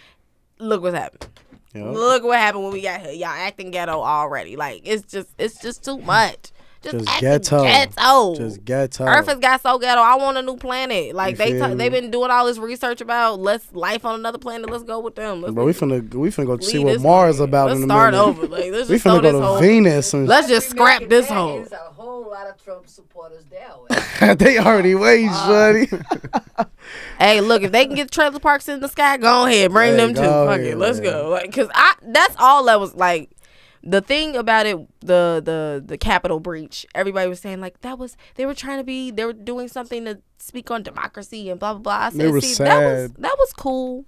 look what's happened. Yep. Look what happened when we got here. Y'all acting ghetto already. Like it's just too much. Just ghetto. Just ghetto. Earth has got so ghetto. I want a new planet. Like You feel me? they've been doing all this research about life on another planet. Let's go with them. Bro, we finna go see leave what this Mars one. about Let's in a start minute. over. Like, let's We just throw finna go this to whole. Venus and Let's just scrap this whole. There's a whole lot of Trump supporters there. they already wait, shorty. Hey, look, if they can get trailer parks in the sky, go ahead, bring Hey, them too. go Fuck ahead, it, let's man. go. Like, cause that's all that was like. The thing about it, the Capitol breach, everybody was saying like they were doing something to speak on democracy and blah blah blah. I said, They were see, sad. that was cool,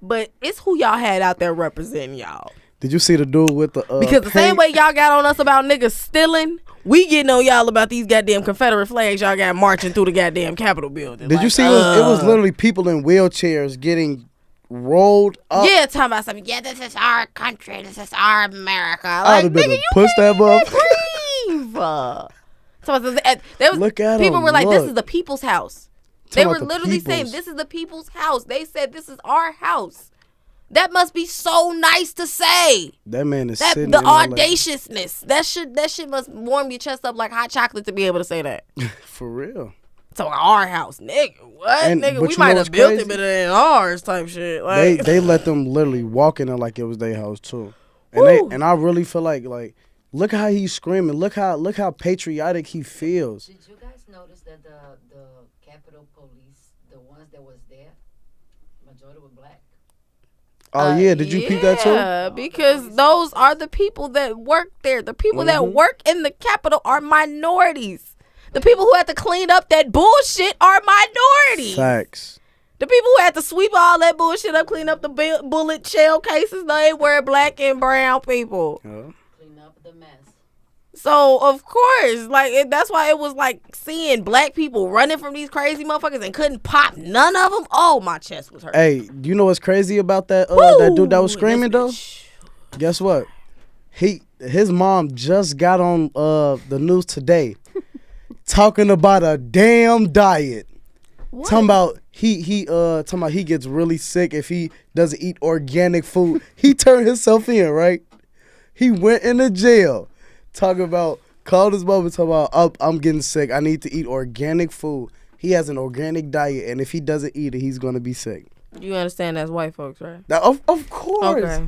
but it's who y'all had out there representing y'all. Did you see the dude with the Because the same way y'all got on us about niggas stealing, we getting on y'all about these goddamn Confederate flags y'all got marching through the goddamn Capitol building. Did Like, you see it was literally people in wheelchairs getting rolled up? yeah, talking about something. Yeah, this is our country. This is our America. I'd Like, have been nigga, to you push that can't motherfucker. even breathe. There was, Look at people 'em, were like, "This look. is the people's house." They Talking were about the literally saying, people's. "This is the people's house." They said, "This is our house." That must be so nice to say. That man is That sitting the in LA. audaciousness. That shit must warm your chest up like hot chocolate to be able to say that. For real. So our house, nigga. What, And- nigga? but We you might know have what's built it, crazy? but it ain't ours, type shit. Like, They let them literally walk in there like it was their house too. Woo. And I really feel like look how he's screaming. Look how patriotic he feels. Did you guys notice that the Capitol Police, the ones that was there, majority were black? Oh yeah, did you peep that too? Yeah, because those are the people that work there. The people that work in the Capitol are minorities. The people who had to clean up that bullshit are minorities. Facts. The people who had to sweep all that bullshit up, clean up the bullet shell cases, they were black and brown people. Yeah. Clean up the mess. So, of course, that's why it was like seeing black people running from these crazy motherfuckers and couldn't pop none of them. Oh, my chest was hurting. Hey, you know what's crazy about that dude that was screaming though? Guess what? His mom just got on the news today talking about a damn diet. What? Talking about he gets really sick if he doesn't eat organic food. He turned himself in, right? He went into jail. Talking about, called his mom and talking about, I'm getting sick. I need to eat organic food. He has an organic diet, and if he doesn't eat it, he's gonna be sick. You understand that's white folks, right? Now, of course. Okay.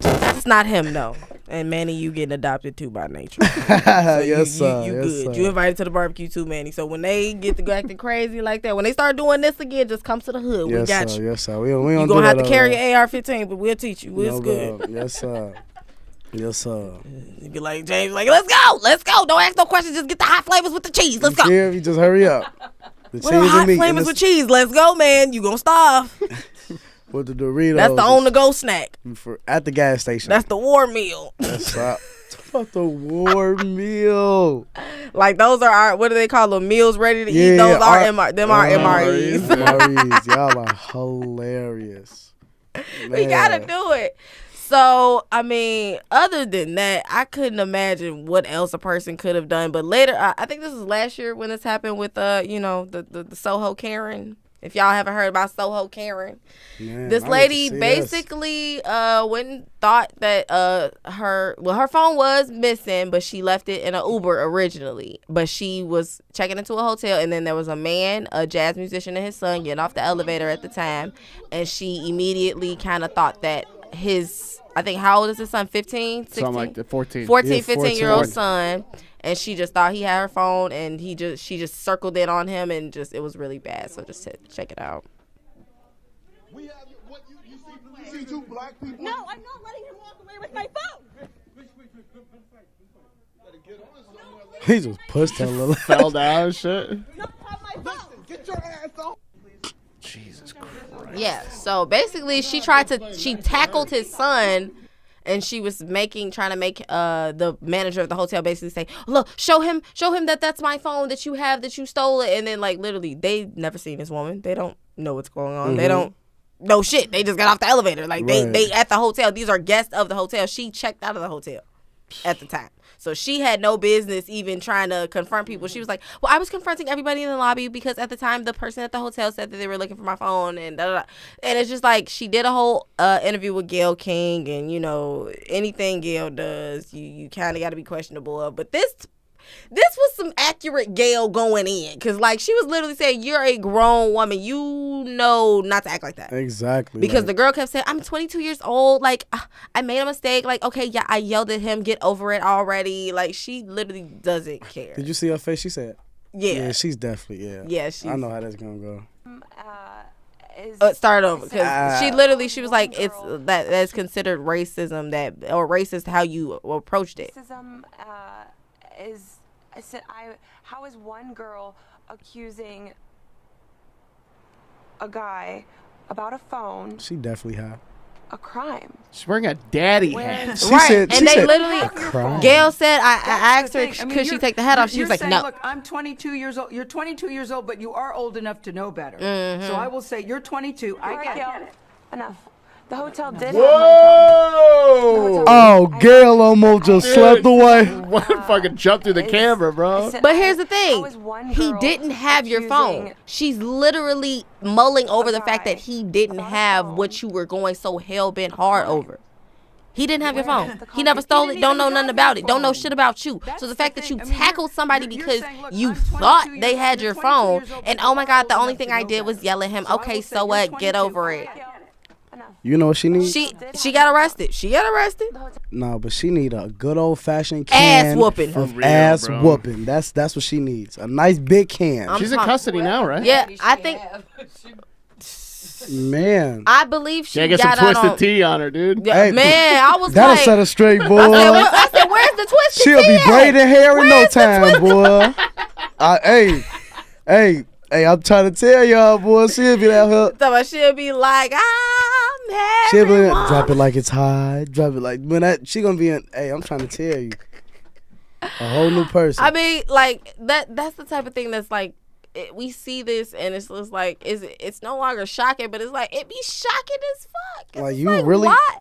That's not him, though. And Manny, you getting adopted too by nature. Yes, sir. You Yes, good. sir. You invited to the barbecue too, Manny. So when they get to go acting crazy like that, when they start doing this again, just come to the hood. Yes, we got sir. you. Yes, sir. We don't You're do going to have that to carry over your AR-15, but we'll teach you. there. It's No, good. bro. Yes, sir. Yes, sir. You be like, James, like, let's go. Don't ask no questions. Just get the hot flavors with the cheese. Let's go. You just hurry up. The What are cheese hot and meat. flavors and with cheese? Let's go, man. You gonna starve. with the Doritos. That's the on-the-go snack. At the gas station. That's the war meal. That's right. Talk about the war meal. Like, those are our, what do they call them? Meals ready to eat. Yeah, Those are MREs. MREs. MREs. Y'all are hilarious. We gotta Man. do it. So, I mean, other than that, I couldn't imagine what else a person could have done. But later, I think this was last year when this happened with, the Soho Karen. If y'all haven't heard about Soho Karen, Man, this I need lady to see this. basically went and thought that her phone was missing, but she left it in an Uber originally. But she was checking into a hotel, and then there was a man, a jazz musician, and his son getting off the elevator at the time, and she immediately kind of thought that I think, how old is his son? 15, 16? Something like that. 14. 14, Yeah, 15-year-old 14. son, and she just thought he had her phone, and she just circled it on him, and it was really bad. So just check it out. We have what you see two black people. No, I'm not letting him walk away with my phone. He just pushed her little. Fell down and shit. Not have my phone. Get your ass on. Jesus Christ. Yeah. So basically, she tackled his son, and she was trying to make the manager of the hotel basically say, "Look, show him that that's my phone that you have, that you stole it." And then, like, literally, they never seen this woman. They don't know what's going on. They don't know shit. They just got off the elevator. Like, Right. they at the hotel. These are guests of the hotel. She checked out of the hotel at the time. So she had no business even trying to confront people. She was like, well, I was confronting everybody in the lobby because at the time the person at the hotel said that they were looking for my phone and da da da. And it's just like, she did a whole interview with Gayle King, and anything Gayle does, you kind of got to be questionable of. But this this was some accurate Gail going in. Because, like, she was literally saying, you're a grown woman. You know not to act like that. Exactly. Because like, the girl kept saying, I'm 22 years old. Like, I made a mistake. Like, okay, yeah, I yelled at him. Get over it already. Like, she literally doesn't care. did you see her face? She said, Yeah. she's definitely, Yeah, she's... I know how that's going to go. Start over because she was like it's that's considered racism or racist how you approached it. Racism how is one girl accusing a guy about a phone She definitely high. a crime? She's wearing a daddy hat. She Right, said, and she they said, literally, a crime. Gail said, I That's asked the her, thing. I mean, could she you're- take the hat off? She you're was like, saying, no. Look, I'm 22 years old. You're 22 years old, but you are old enough to know better. Mm-hmm. So I will say you're 22. I Alright, get Gail, it. enough. The hotel did have Whoa! Oh, Gail almost just slept away. What fucking jumped through the camera, bro? But here's the thing. How is one He girl didn't have your phone. accusing She's literally mulling over the fact that guy he didn't about a have phone what you were going so hell-bent hard over. He didn't have your Where phone. is the He never conflict? stole He it. didn't Don't even know have nothing your about it. Don't know phone. shit about you. That's So the the fact that thing. you I mean, tackled somebody you're because saying, look, you I'm 22 thought years they old. had You're your 22 phone, years old, and but oh my you're God, the old only enough thing to I know did was better. yell at him. So I Okay, will say so you're what? Get 22. over it. Enough. You know what she needs? She got arrested. She got arrested. No, but she need a good old fashioned can Ass whooping. of For real, ass bro. whooping. That's what she needs. A nice big can. I'm She's in talking- custody now, right? Yeah, I think. Man, I believe she Yeah, get some got out twisted on. tea on her, dude. Yeah, Hey, man, I was that'll like, set her straight, boy. I said, where's the twisted She'll be tea at? braiding hair in no Where's the time, boy. Hey, I'm trying to tell y'all, boy. She'll be out here. So she'll be like, I'm She'll be everyone. drop it like it's high. Drop it like when that. She gonna be in. Hey, I'm trying to tell you, a whole new person. I mean, like that's the type of thing that's like we see this and it's just like it's no longer shocking, but it's like it be shocking as fuck. 'Cause Like, it's you really- why?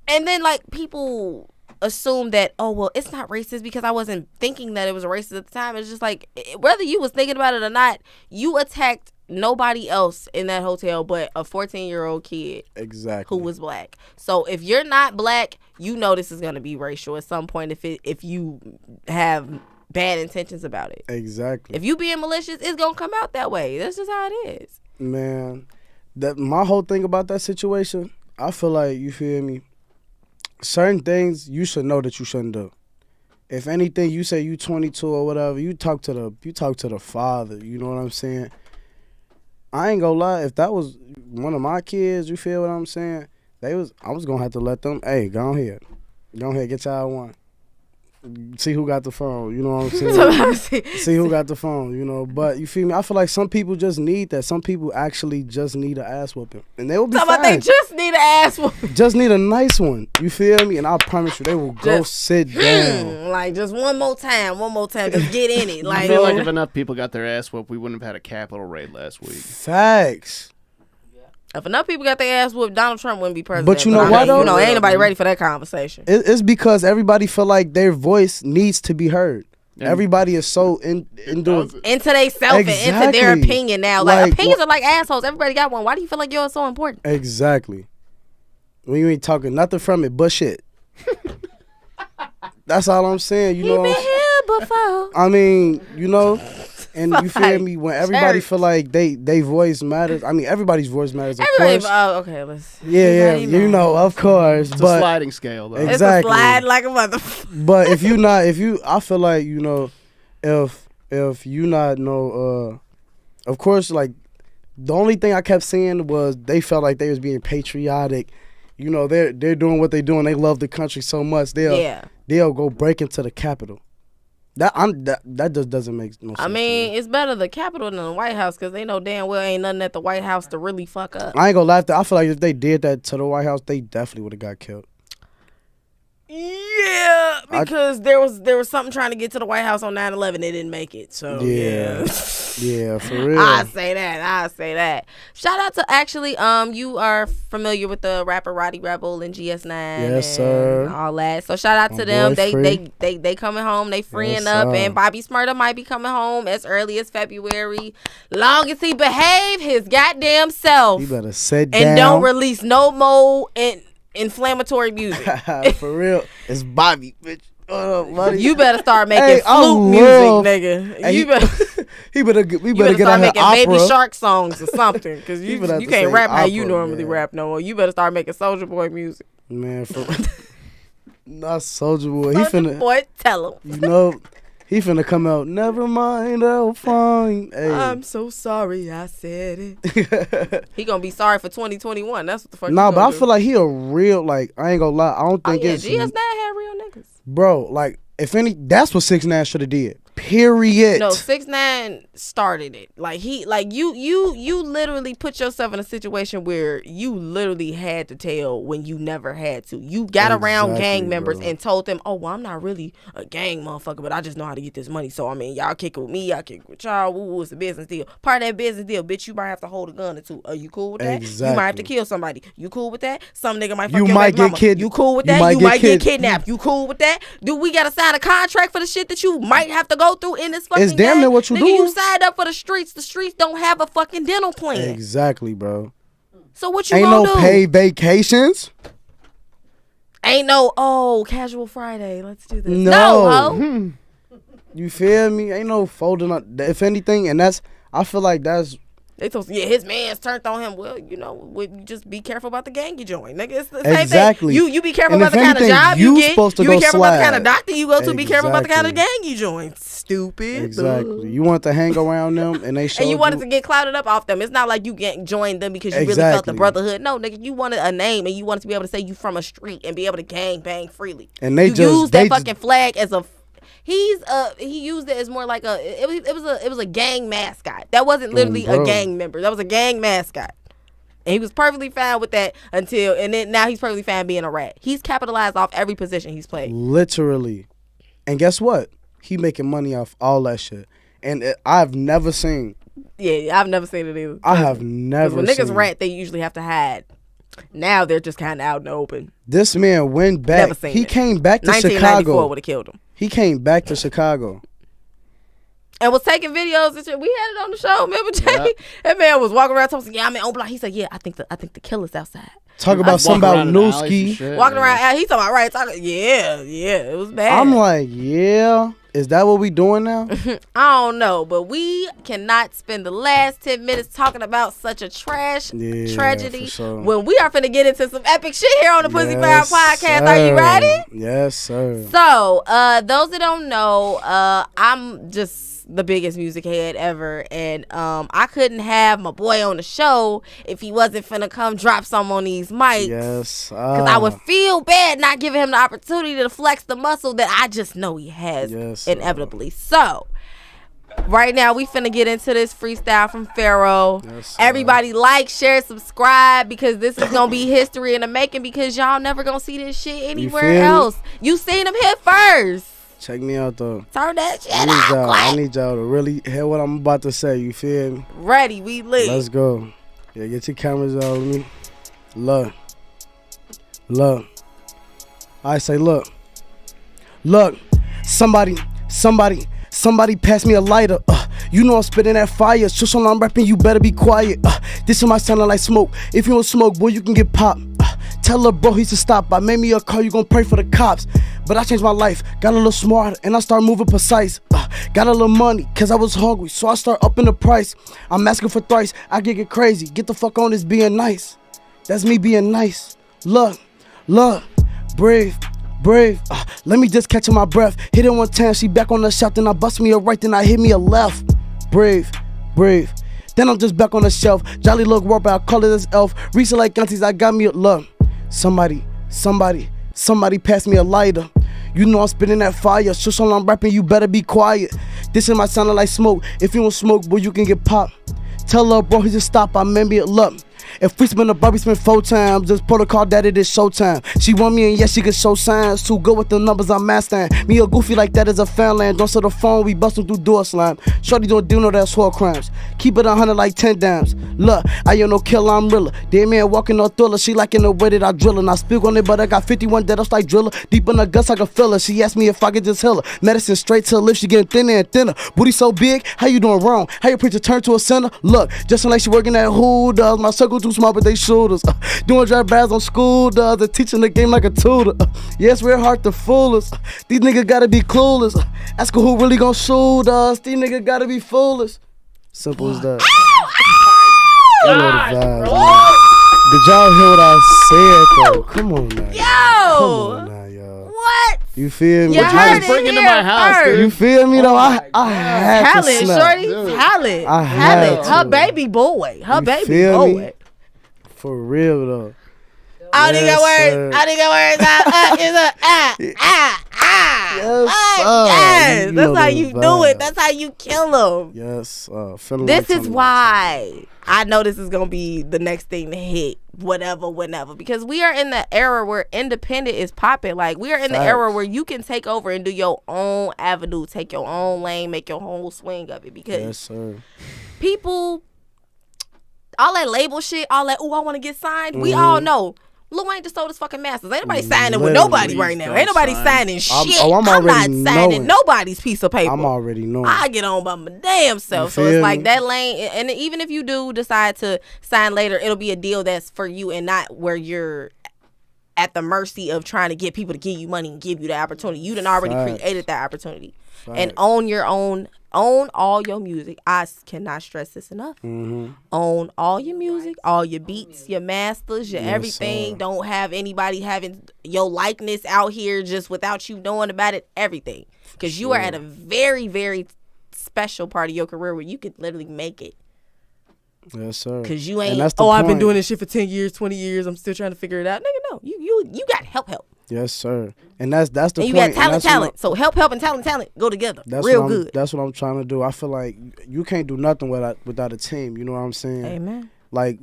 And then like people assume that, oh well, it's not racist because I wasn't thinking that it was racist at the time. It's just like whether you was thinking about it or not, you attacked nobody else in that hotel but a 14-year-old kid exactly. who was black. So if you're not black, you know this is gonna be racial at some point if you have bad intentions about it. Exactly. If you being malicious, it's gonna come out that way. That's just how it is. Man, that my whole thing about that situation, I feel like, you feel me, certain things you should know that you shouldn't do. If anything, you say you 22 or whatever, you talk to the father. You know what I'm saying? I ain't gonna lie. If that was one of my kids, you feel what I'm saying? I was gonna have to let them. Hey, go ahead, get y'all one. See who got the phone. You know what I'm saying? See who got the phone, you know. But you feel me? I feel like some people just need that. Some people actually just need an ass whooping. And they will be fine. They just need an ass whooping. Just need a nice one. You feel me? And I promise you, they will go Just, sit down. Like just one more time. Just get in it. I Like, feel like if enough people got their ass whooped, we wouldn't have had a Capitol raid last week. Facts. if enough people got their ass whooped, Donald Trump wouldn't be president. But you know why, though? You know, ain't nobody ready for that conversation. It's because everybody feel like their voice needs to be heard. Yeah. Everybody is so into Into they self and into their Exactly. opinion now. Like Like, opinions wha- are like assholes. Everybody got one. Why do you feel like yours so important? Exactly. When you ain't talking nothing from it but shit. That's all I'm saying. You He know. been here before. I mean, you know, and you feel Somebody me? When everybody church. feel like they voice matters. I mean, everybody's voice matters, of Everybody, course. oh, okay, let's. Yeah, everybody you know, of course. It's a But sliding scale, though. Ex- It's a Exactly. slide like a mother. but I feel like, you know, if you not know, of course, like the only thing I kept saying was they felt like they was being patriotic. You know, they're doing what they doing. They love the country so much. They'll go break into the Capitol. That just doesn't make no sense. I to mean, me. it's better the Capitol than the White House because they know damn well ain't nothing at the White House to really fuck up. I ain't gonna lie. I feel like if they did that to the White House, they definitely would have got killed. Yeah, because there was something trying to get to the White House on 9/11. They didn't make it. So Yeah. Yeah, for real. I say that. Shout out to actually, you are familiar with the rapper Roddy Rebel and GS9. Yes, and sir. all that. So shout out My to them. boy Free. They coming home. They freeing Yes, up, sir. and Bobby Smurda might be coming home as early as February. Long as he behave his goddamn self You better sit down. and don't release no more inflammatory music. For real. It's Bobby, bitch. Buddy. You better start making Hey, I flute music, love- nigga. Hey, You better. we better You get start out here making opera. Baby Shark songs or something, because He you would have to can't sing rap how you opera, normally man. rap no more. You better start making Soulja Boy music. Man, not Soulja Boy. He Soulja finna, Boy, tell him. you know, he finna come out. Never mind, I'll find. Hey. I'm so sorry I said it. He gonna be sorry for 2021. That's what the fuck. Nah, he but gonna I do. feel like he a real, like, I ain't gonna lie. I don't Oh think yeah, it's GS9 had real niggas. bro. Like, if any, that's what 6ix9ine should have did. Period. No, 6ix9ine started it. Like you literally put yourself in a situation where you literally had to tell when you never had to. You got around Exactly, gang members bro. and told them, "Oh, well, I'm not really a gang motherfucker, but I just know how to get this money. So I mean, y'all kick it with me, y'all kick it with y'all. Woo, it's a business deal. Part of that business deal, bitch. You might have to hold a gun or two. Are you cool with that? You might have to Exactly. kill somebody. You cool with that? Some nigga might fuck You your might baby get mama. kid- You cool with you that? might You get might get kid- kidnapped. You cool with that? Do we gotta sign a contract for the shit that you might have to go through in this fucking It's damn gang? near what you Nigga, doing. you signed up for the streets. The streets don't have a fucking dental plan. Exactly, bro. So what you Ain't gonna no do? paid vacations. Ain't no casual Friday. Let's do this. No. No, ho. You feel me? Ain't no folding up. If anything, and that's, I feel like that's, They told his man's turned on him. Well, would you just be careful about the gang you join, nigga. It's the same Exactly. thing. You be careful And about the if kind of anything, job you you get. supposed to You be go careful about the kind of slide. doctor you go to. Be careful about the kind of gang Exactly. you join. Stupid. exactly. You want to hang around them, and they show And you wanted to get clouded up off them. It's not like you joined them because you really felt the Exactly. brotherhood. No, nigga, you wanted a name and you wanted to be able to say you from a street and be able to gang bang freely. And they you just- used that they just- fucking flag as a. He used it as more like it was a gang mascot. That wasn't literally a bro. gang member. That was a gang mascot. And he was perfectly fine with that now he's perfectly fine being a rat. He's capitalized off every position he's played. literally. And guess what? He making money off all that shit. And I've never seen. Yeah, I've never seen it either. I have 'Cause never when niggas seen. rat, they usually have to hide. Now they're just kind of out in the open. This man went back. Never seen He it. came back to 1994 Chicago. would have killed him. He came back to Chicago. And was taking videos and shit. We had it on the show. Remember, Jay? That man was walking around talking, yeah, I'm in on block. He said, yeah, I think the killer's outside. Talk about something Walking about around in alleys and Newski. shit, Walking yeah. around out, he talking about yeah, it was bad. I'm like, yeah. Is that what we doing now? I don't know, but we cannot spend the last 10 minutes talking about such a Yeah, tragedy for sure. when we are finna get into some epic shit here on the Pussy Power Yes, Podcast. Are you sir. ready? Yes, sir. So, those that don't know, I'm just the biggest music head ever, and I couldn't have my boy on the show if he wasn't finna come drop some on these mics. Yes. Because I would feel bad not giving him the opportunity to flex the muscle that I just know he has Yes, inevitably. So, right now we finna get into this freestyle from Pharaoh. Yes, sir. Everybody like, share, subscribe, because this is gonna be history in the making, because y'all never gonna see this shit anywhere feel me? else. You seen him hit first. Check me out though. Turn that shit I out. need y'all to really hear what I'm about to say. You feel me? Ready, we lit. Let's go. Yeah, get your cameras out with me. Look. I say look. Somebody pass me a lighter. You know I'm spitting that fire. Shush on I'm rapping, you better be quiet. This is my sounding like smoke. If you don't smoke, boy, you can get popped. Tell her bro he should stop. I made me a car, you gon' pray for the cops. But I changed my life, got a little smarter, and I start moving precise. Got a little money, cause I was hungry, so I start upping the price. I'm asking for thrice, I get crazy. Get the fuck on this being nice. That's me being nice. Look, brave. Let me just catch my breath. Hit it one time, she back on the shot, then I bust me a right, then I hit me a left. Brave. Then I'm just back on the shelf. Jolly look warp, I call it as elf. Reaching like aunties, I got me a look. Somebody pass me a lighter. You know I'm spitting that fire. Shush on I'm rapping, you better be quiet. This is my sounding like smoke. If you don't smoke, boy, you can get popped. Tell her bro he just stop, I made me a look. If we spin the bar, we spend 4 times. Just protocol that it is showtime. She want me and yes, she can show signs. Too good with the numbers I'm mastering. Me a goofy like that is a fan land. Don't sell the phone, we bustin' through door slime. Shorty don't do no that's whore crimes. Keep it 100 like 10 dimes. Look, I ain't no killer, I'm realer. Dead man walking no thriller. She liking the way that I drill her. I speak on it, but I got 51 dead ups like driller. Deep in the guts, I can feel her. She asked me if I could just heal her. Medicine straight to her lips, she getting thinner and thinner. Booty so big, how you doing wrong? How your preacher turn to a sinner? Look, just like she working at Who Does. My circle too smart, but they shooters. Doing drive bars on school does, and teaching the game like a tutor. Yes, we're hard to fool us. These niggas gotta be clueless. Ask who really gon' shoot us. These niggas gotta be foolish. Simple as that. You know the vibes, man. Did y'all hear what I said, though? Come on now. Yo! Come on now, y'all. What? You feel me? You heard just bring it it to here my house, first. dude. You feel me, though? I had to Talent, snap. shorty. Dude. Talent. I had Talent. Her to. baby boy. Her You baby feel me? boy. For real, though. I don't even got Yes, words. sir. I didn't got words. It's a Yes, What? sir. Yes. You That's know how the you do vibe. it. That's how you kill them. Yes, feeling This like is Tony why I know this is gonna be the next thing to hit. Whatever, whenever, because we are in the era where independent is popping. Like, we are in the era Facts. where you can take over and do your own avenue, take your own lane, make your whole swing of it. Because Yes, sir. people, all that label shit, all that, I want to get signed. We Mm-hmm. all know Lil Wayne just sold his fucking masters. Ain't nobody signing with Literally. nobody right now. Don't Ain't nobody sign. signing I'm- shit. I'm I'm not already signing knowing. nobody's piece of paper. I'm already knowing. I get on by my damn self. You So it's feel like me? that lane, and even if you do decide to sign later, it'll be a deal that's for you and not where you're at the mercy of trying to get people to give you money and give you the opportunity. You done already Facts. created that opportunity. And Facts. own your own, own all your music. I cannot stress this enough. Mm-hmm. Own all your music, all your beats, your masters, your Yes, everything. sir. Don't have anybody having your likeness out here just without you knowing about it. Everything, because you are at a very, very special part of your career where you could literally make it. Yes, sir. Cause you And ain't. that's the I've been point. doing this shit for 10 years, 20 years. I'm still trying to figure it out. Nigga, no, you got help. Yes, sir. And that's the And point. you got and talent. that's what So help and talent go together. That's Real what I'm, good. That's what I'm trying to do. I feel like you can't do nothing without a team. You know what I'm saying? Amen. Like,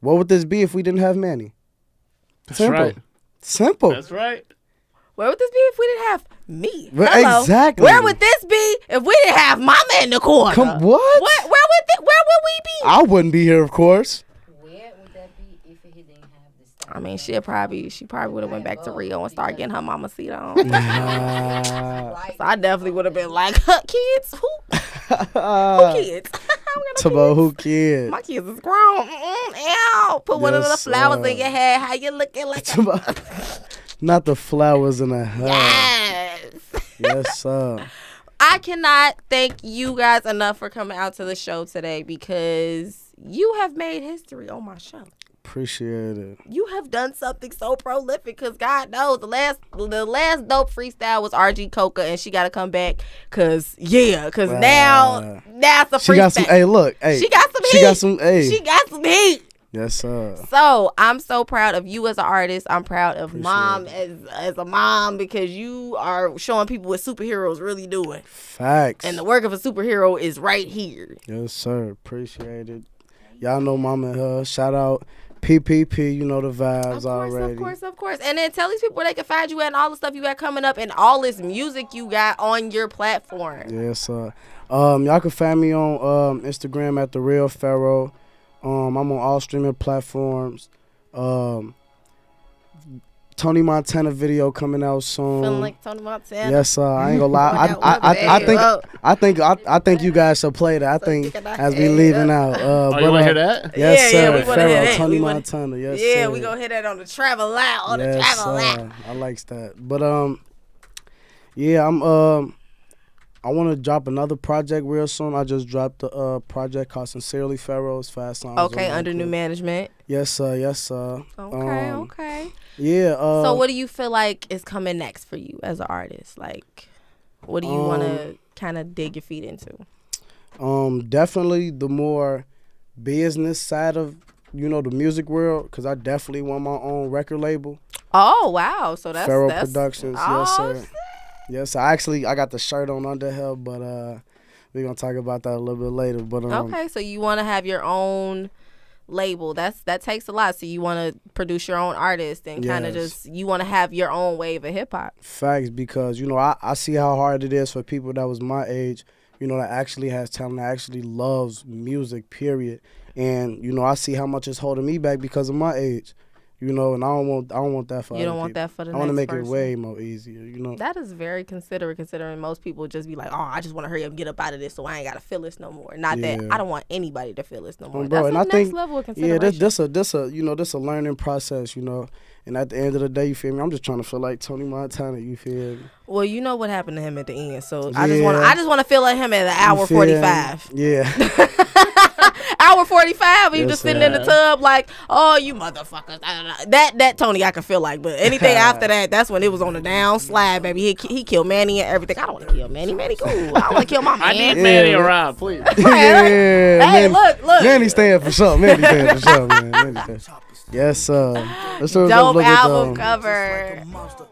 what would this be if we didn't have Manny? That's Simple. right. Simple. That's right. Where would this be if we didn't have me? Well, Hello. exactly. Where would this be if we didn't have Mama in the corner? Come what? Where would we be? I wouldn't be here, of course. Where would that be if he didn't have this time? I mean, she probably would have went back to Rio and started getting her mama seat on. Nah. So I definitely would have been like, kids, who kids? It's about who kids. My kids is grown. Ew. Put one of the Yes, flowers sir. in your hair. How you looking like It's about not the flowers in the hair. Yes. Yes, sir. I cannot thank you guys enough for coming out to the show today because you have made history on my show. Appreciate it. You have done something so prolific because God knows the last dope freestyle was RG Coca and she got to come back because now that's a freestyle. She got some. Hey, look. Hey, She got some heat. She got some. Hey. She got some heat. Yes, sir. So I'm so proud of you as an artist. I'm proud of Mom as a mom because you are showing people what superheroes really doing. Facts. And the work of a superhero is right here. Yes, sir. Appreciate it. Y'all know Mama and her. Shout out PPP. You know the vibes already. Of course. And then tell these people where they can find you at and all the stuff you got coming up and all this music you got on your platform. Yes, sir. Y'all can find me on Instagram at The Real Pharaoh. I'm on all streaming platforms. Tony Montana video coming out soon. Feeling like Tony Montana. Yes, sir. I ain't gonna lie. I think you guys should play that. I think as we leaving out. Oh, you want to hear that? Yes, Yeah, sir. we wanna hear Pharaoh, that. Tony We wanna- Montana. Yes, Yeah, sir. we gonna hit that on the travel out. On the Yes, travel out. sir. I likes that. But yeah, I want to drop another project real soon. I just dropped a project called Sincerely Pharaoh's Fast Songs. Okay, under new management. Yes, sir. Yes, sir. Okay. Yeah. So what do you feel like is coming next for you as an artist? Like, what do you want to kind of dig your feet into? Definitely the more business side of the music world, because I definitely want my own record label. Oh wow! So that's Pharaoh that's, Productions. Oh, Yes, sir. Yes, I got the shirt on under here, but we're gonna talk about that a little bit later. But okay, so you want to have your own label. That takes a lot. So you want to produce your own artist and kind of Yes. you want to have your own wave of hip hop. Facts, because I see how hard it is for people that was my age, that actually has talent, that actually loves music, period. And I see how much it's holding me back because of my age. You know, and I don't want that for You other don't want people. that for the I want to next make person. it way more easier, you know. That is very considerate, considering most people just be like, oh, I just want to hurry up and get up out of this so I ain't got to feel this no more. Not that Yeah. I don't want anybody to feel this no more. Bro, That's and the I next think, level of yeah, consideration. this a learning process, you know. And at the end of the day, you feel me? I'm just trying to feel like Tony Montana, you feel me? Well, you know what happened to him at the end, so Yeah. I just want to feel like him at the hour You feel me? 45. Yeah. Hour 45, and you Yes, just sitting in the sir. tub like, oh, you motherfuckers. That Tony I can feel like, but anything after that, that's when it was on the down slide, baby. He killed Manny and everything. I don't want to kill Manny. Manny cool. I don't want to kill my man. I need Yeah. Manny around, please. Yeah, Hey, man. look. Manny stand for something. Manny stand for something, man. Manny stand. Yes, sir. Let's Dope look at, album cover.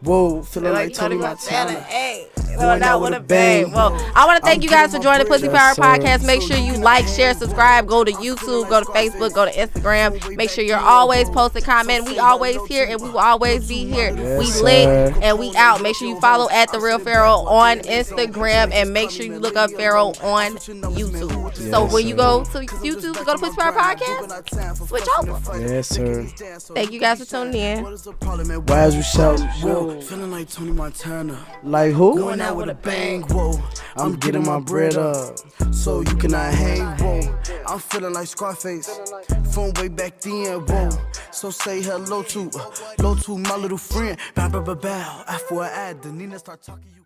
Whoa, feeling Like like Tony Montana. Hey, Going out with a bang. Well, I want to thank you guys for joining the Pussy Power Yes, sir. Podcast. Make sure you like, share, subscribe. Go to YouTube, go to Facebook, go to Instagram. Make sure you're always posting, comment. We always here and we will always be here. Yes, We sir. lit and we out. Make sure you follow at The Real Pharaoh on Instagram and make sure you look up Pharaoh on YouTube. So when you go to YouTube and go to Pussy Power Podcast, switch over. Yes, sir. Thank you guys for tuning in. Why as we shout, whoa, feeling like Tony Montana. Like who? Going out with a bang. Whoa, I'm getting my bread up, so you cannot hang, whoa. I'm feeling like Scarface, from way back then, whoa. So say hello to my little friend. Bow, bow, bow, bow. After I add, the Nina start talking you.